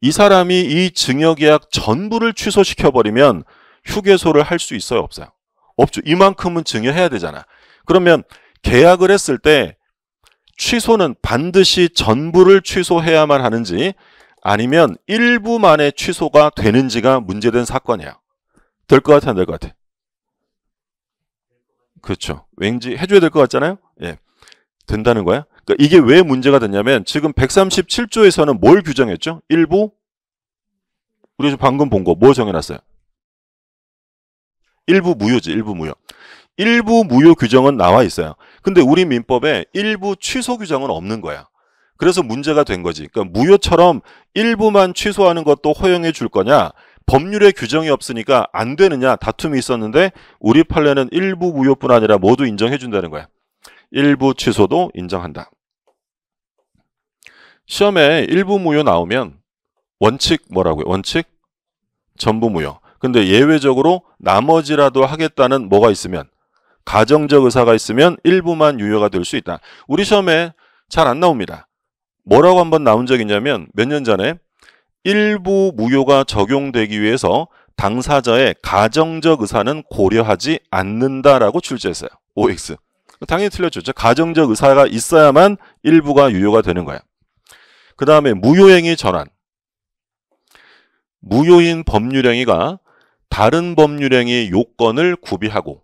이 사람이 이 증여계약 전부를 취소시켜버리면 휴게소를 할 수 있어요? 없어요? 없죠. 이만큼은 증여해야 되잖아. 그러면 계약을 했을 때 취소는 반드시 전부를 취소해야만 하는지 아니면 일부만의 취소가 되는지가 문제된 사건이야. 될 것 같아, 안 될 것 같아? 그렇죠. 왠지 해줘야 될 것 같잖아요? 예. 된다는 거야. 그러니까 이게 왜 문제가 됐냐면 지금 137조에서는 뭘 규정했죠? 일부? 우리 방금 본 거 뭐 정해놨어요? 일부 무효지, 일부 무효. 일부 무효 규정은 나와 있어요. 근데 우리 민법에 일부 취소 규정은 없는 거야. 그래서 문제가 된 거지. 그러니까 무효처럼 일부만 취소하는 것도 허용해 줄 거냐? 법률에 규정이 없으니까 안 되느냐 다툼이 있었는데 우리 판례는 일부 무효뿐 아니라 모두 인정해 준다는 거야. 일부 취소도 인정한다. 시험에 일부 무효 나오면 원칙 뭐라고요? 원칙 전부 무효. 근데 예외적으로 나머지라도 하겠다는 뭐가 있으면 가정적 의사가 있으면 일부만 유효가 될 수 있다. 우리 시험에 잘 안 나옵니다. 뭐라고 한번 나온 적이 있냐면 몇 년 전에 일부 무효가 적용되기 위해서 당사자의 가정적 의사는 고려하지 않는다라고 출제했어요. OX. 당연히 틀렸죠. 가정적 의사가 있어야만 일부가 유효가 되는 거야. 그 다음에 무효행위 전환. 무효인 법률행위가 다른 법률행위 요건을 구비하고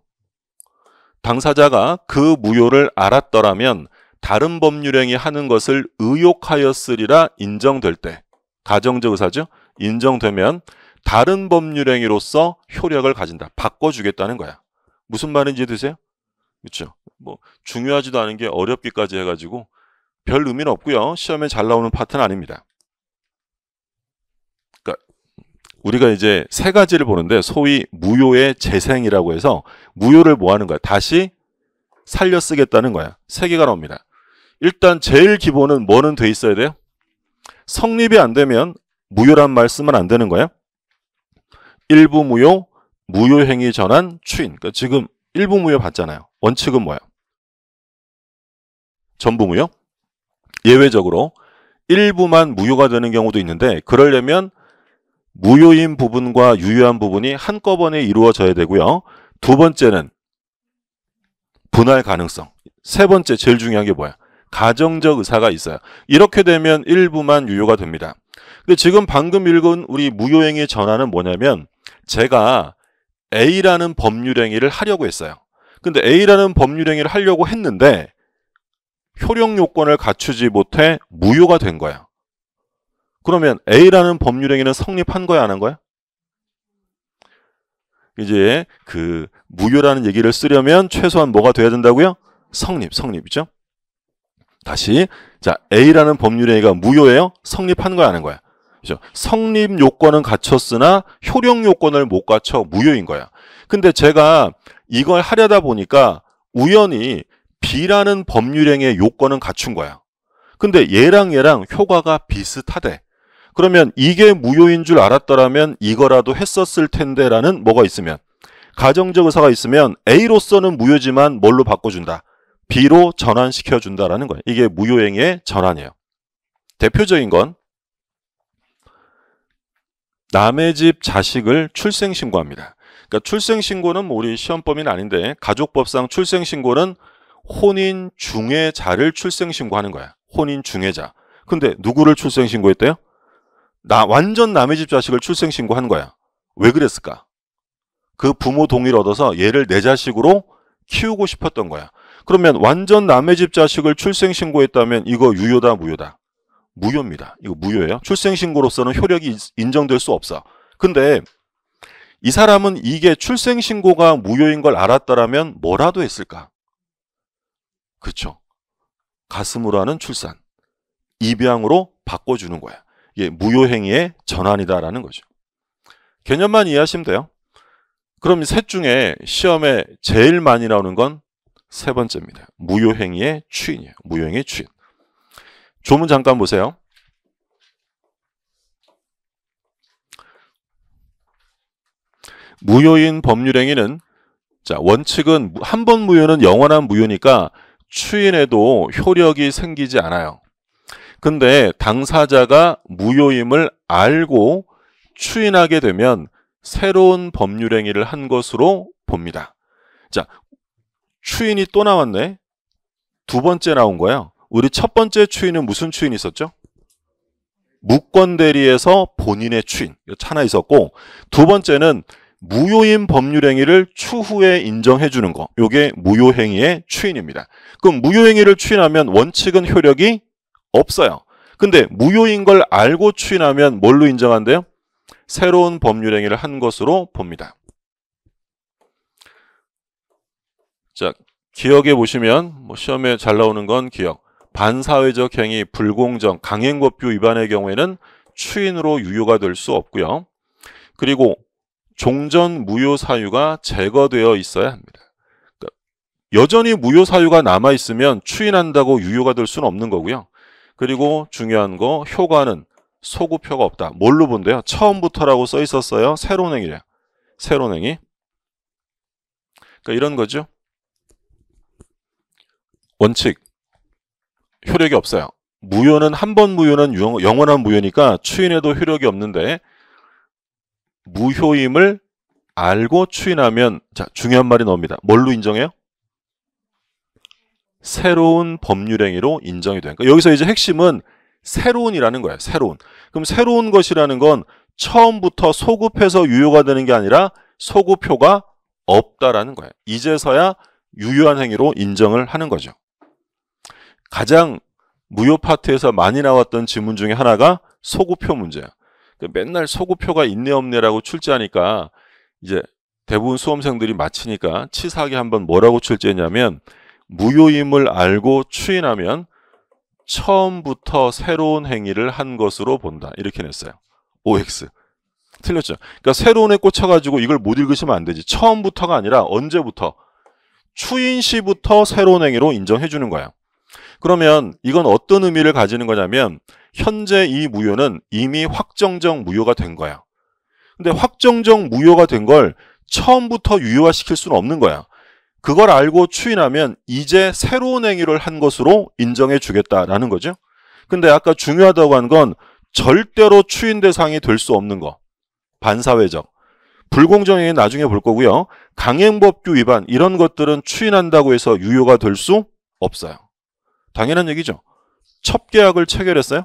당사자가 그 무효를 알았더라면 다른 법률행위 하는 것을 의욕하였으리라 인정될 때, 가정적 의사죠. 인정되면 다른 법률행위로서 효력을 가진다. 바꿔주겠다는 거야. 무슨 말인지 드세요? 그렇죠. 뭐 중요하지도 않은 게 어렵기까지 해가지고 별 의미는 없고요. 시험에 잘 나오는 파트는 아닙니다. 그러니까 우리가 이제 세 가지를 보는데 소위 무효의 재생이라고 해서 무효를 뭐 하는 거야? 다시 살려 쓰겠다는 거야. 세 개가 나옵니다. 일단 제일 기본은 뭐는 돼 있어야 돼요? 성립이 안 되면 무효란 말 쓰면 안 되는 거예요. 일부 무효, 무효행위 전환, 추인. 그러니까 지금 일부 무효 봤잖아요. 원칙은 뭐예요? 전부 무효? 예외적으로 일부만 무효가 되는 경우도 있는데 그러려면 무효인 부분과 유효한 부분이 한꺼번에 이루어져야 되고요. 두 번째는 분할 가능성. 세 번째 제일 중요한 게 뭐야? 가정적 의사가 있어요. 이렇게 되면 일부만 유효가 됩니다. 근데 지금 방금 읽은 우리 무효행위 전환은 뭐냐면 제가 A라는 법률행위를 하려고 했어요. 근데 A라는 법률행위를 하려고 했는데 효력 요건을 갖추지 못해 무효가 된 거야. 그러면 A라는 법률행위는 성립한 거야, 안 한 거야? 이제 그 무효라는 얘기를 쓰려면 최소한 뭐가 돼야 된다고요? 성립이죠. 다시 자 A라는 법률행위가 무효예요? 성립한 거야, 안 한 거야? 그죠? 성립 요건은 갖췄으나 효력 요건을 못 갖춰 무효인 거야. 근데 제가 이걸 하려다 보니까 우연히 B라는 법률행위의 요건은 갖춘 거야. 근데 얘랑 효과가 비슷하대. 그러면 이게 무효인 줄 알았더라면 이거라도 했었을 텐데 라는 뭐가 있으면 가정적 의사가 있으면 A로서는 무효지만 뭘로 바꿔준다? B로 전환시켜준다라는 거예요. 이게 무효행위의 전환이에요. 대표적인 건 남의 집 자식을 출생신고합니다. 그러니까 출생신고는 뭐 우리 시험범위는 아닌데 가족법상 출생신고는 혼인 중외자를 출생신고하는 거야. 혼인 중외자. 근데 누구를 출생신고했대요? 완전 남의 집 자식을 출생신고한 거야. 왜 그랬을까? 그 부모 동의를 얻어서 얘를 내 자식으로 키우고 싶었던 거야. 그러면 완전 남의 집 자식을 출생신고했다면 이거 유효다, 무효다? 무효입니다. 이거 무효예요. 출생신고로서는 효력이 인정될 수 없어. 근데 이 사람은 이게 출생신고가 무효인 걸 알았더라면 뭐라도 했을까? 그렇죠. 가슴으로 하는 출산. 입양으로 바꿔주는 거야. 이게 무효행위의 전환이다라는 거죠. 개념만 이해하시면 돼요. 그럼 셋 중에 시험에 제일 많이 나오는 건 세 번째입니다. 무효행위의 추인이에요. 무효행위의 추인. 조문 잠깐 보세요. 무효인 법률행위는 자 원칙은 한 번 무효는 영원한 무효니까 추인해도 효력이 생기지 않아요. 근데 당사자가 무효임을 알고 추인하게 되면 새로운 법률행위를 한 것으로 봅니다. 자, 추인이 또 나왔네. 두 번째 나온 거예요. 우리 첫 번째 추인은 무슨 추인이 있었죠? 무권대리에서 본인의 추인. 하나 있었고 두 번째는 무효인 법률행위를 추후에 인정해 주는 거. 이게 무효행위의 추인입니다. 그럼 무효행위를 추인하면 원칙은 효력이 없어요. 근데 무효인 걸 알고 추인하면 뭘로 인정한대요? 새로운 법률행위를 한 것으로 봅니다. 자, 기억해 보시면 뭐 시험에 잘 나오는 건 기억. 반사회적 행위, 불공정, 강행법규 위반의 경우에는 추인으로 유효가 될 수 없고요. 그리고 종전 무효 사유가 제거되어 있어야 합니다. 그러니까 여전히 무효 사유가 남아있으면 추인한다고 유효가 될 수는 없는 거고요. 그리고 중요한 거 효과는 소급효가 없다. 뭘로 본대요? 처음부터라고 써 있었어요. 새로운 행위래요. 새로운 행위. 그러니까 이런 거죠. 원칙. 효력이 없어요. 무효는 한 번 무효는 영원한 무효니까 추인해도 효력이 없는데 무효임을 알고 추인하면 자 중요한 말이 나옵니다. 뭘로 인정해요? 새로운 법률행위로 인정이 돼요. 그러니까 여기서 이제 핵심은 새로운이라는 거예요. 새로운. 그럼 새로운 것이라는 건 처음부터 소급해서 유효가 되는 게 아니라 소급효가 없다라는 거예요. 이제서야 유효한 행위로 인정을 하는 거죠. 가장 무효 파트에서 많이 나왔던 지문 중에 하나가 소급효 문제야. 맨날 소급효가 있네 없네라고 출제하니까 이제 대부분 수험생들이 마치니까 치사하게 한번 뭐라고 출제했냐면 무효임을 알고 추인하면 처음부터 새로운 행위를 한 것으로 본다. 이렇게 냈어요. OX. 틀렸죠. 그러니까 새로운에 꽂혀가지고 이걸 못 읽으시면 안 되지. 처음부터가 아니라 언제부터? 추인 시부터 새로운 행위로 인정해 주는 거야. 그러면 이건 어떤 의미를 가지는 거냐면 현재 이 무효는 이미 확정적 무효가 된 거야. 근데 확정적 무효가 된 걸 처음부터 유효화시킬 수는 없는 거야. 그걸 알고 추인하면 이제 새로운 행위를 한 것으로 인정해 주겠다라는 거죠. 근데 아까 중요하다고 한 건 절대로 추인 대상이 될 수 없는 거. 반사회적. 불공정행위 나중에 볼 거고요. 강행법규 위반 이런 것들은 추인한다고 해서 유효가 될 수 없어요. 당연한 얘기죠. 첩계약을 체결했어요?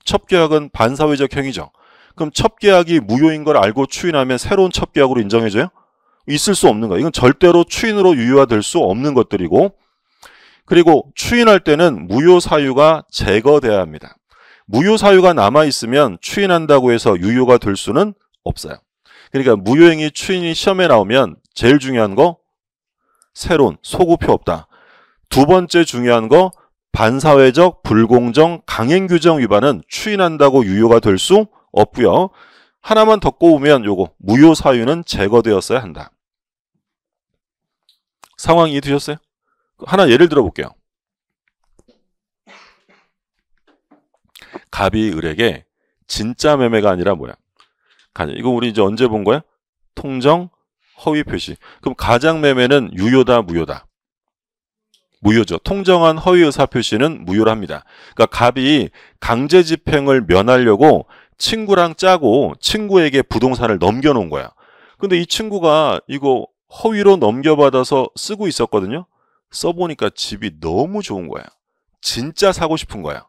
첩계약은 반사회적 행위죠. 그럼 첩계약이 무효인 걸 알고 추인하면 새로운 첩계약으로 인정해줘요? 있을 수 없는 거예요. 이건 절대로 추인으로 유효화될 수 없는 것들이고 그리고 추인할 때는 무효 사유가 제거돼야 합니다. 무효 사유가 남아있으면 추인한다고 해서 유효가 될 수는 없어요. 그러니까 무효행위 추인이 시험에 나오면 제일 중요한 거 새로운 소급효 없다. 두 번째 중요한 거 반사회적 불공정 강행규정 위반은 추인한다고 유효가 될 수 없고요. 하나만 더 꼽으면 요거 무효 사유는 제거되었어야 한다. 상황 이해되셨어요? 하나 예를 들어 볼게요. 갑이 을에게 진짜 매매가 아니라 뭐야? 이거 우리 이제 언제 본 거야? 통정 허위 표시. 그럼 가장 매매는 유효다 무효다? 무효죠. 통정한 허위 의사 표시는 무효로 합니다. 그러니까 갑이 강제 집행을 면하려고 친구랑 짜고 친구에게 부동산을 넘겨놓은 거야. 근데 이 친구가 이거 허위로 넘겨받아서 쓰고 있었거든요. 써보니까 집이 너무 좋은 거야. 진짜 사고 싶은 거야.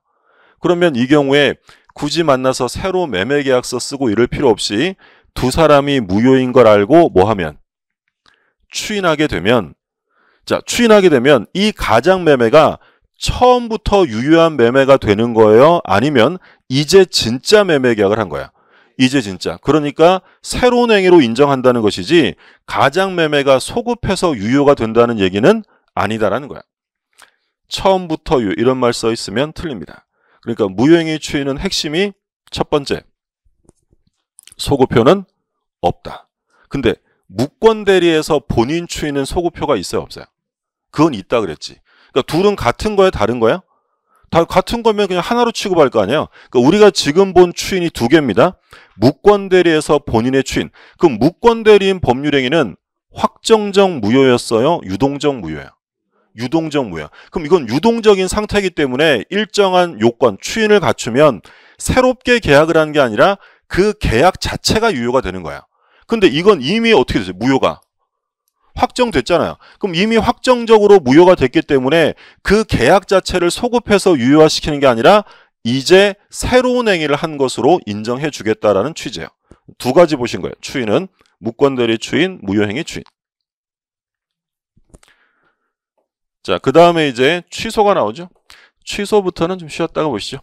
그러면 이 경우에 굳이 만나서 새로 매매계약서 쓰고 이럴 필요 없이 두 사람이 무효인 걸 알고 뭐 하면? 추인하게 되면 추인하게 되면 이 가장 매매가 처음부터 유효한 매매가 되는 거예요? 아니면 이제 진짜 매매 계약을 한 거야? 이제 진짜. 그러니까 새로운 행위로 인정한다는 것이지 가장 매매가 소급해서 유효가 된다는 얘기는 아니다라는 거야. 처음부터 이런 말 써 있으면 틀립니다. 그러니까 무효행위 추인은 핵심이 첫 번째, 소급효는 없다. 근데 무권 대리에서 본인 추인은 소급효가 있어요 없어요? 그건 있다 그랬지. 그러니까 둘은 같은 거야 다른 거야? 다 같은 거면 그냥 하나로 취급할 거 아니에요. 그러니까 우리가 지금 본 추인이 두 개입니다. 무권 대리에서 본인의 추인. 그럼 무권 대리인 법률행위는 확정적 무효였어요? 유동적 무효야? 유동적 무효야. 그럼 이건 유동적인 상태이기 때문에 일정한 요건, 추인을 갖추면 새롭게 계약을 한 게 아니라 그 계약 자체가 유효가 되는 거야. 근데 이건 이미 어떻게 됐어요? 무효가 확정됐잖아요. 그럼 이미 확정적으로 무효가 됐기 때문에 그 계약 자체를 소급해서 유효화시키는 게 아니라 이제 새로운 행위를 한 것으로 인정해 주겠다라는 취지예요. 두 가지 보신 거예요. 추인은 무권대리 추인, 무효행위 추인. 자, 그 다음에 이제 취소가 나오죠. 취소부터는 좀 쉬었다가 보시죠.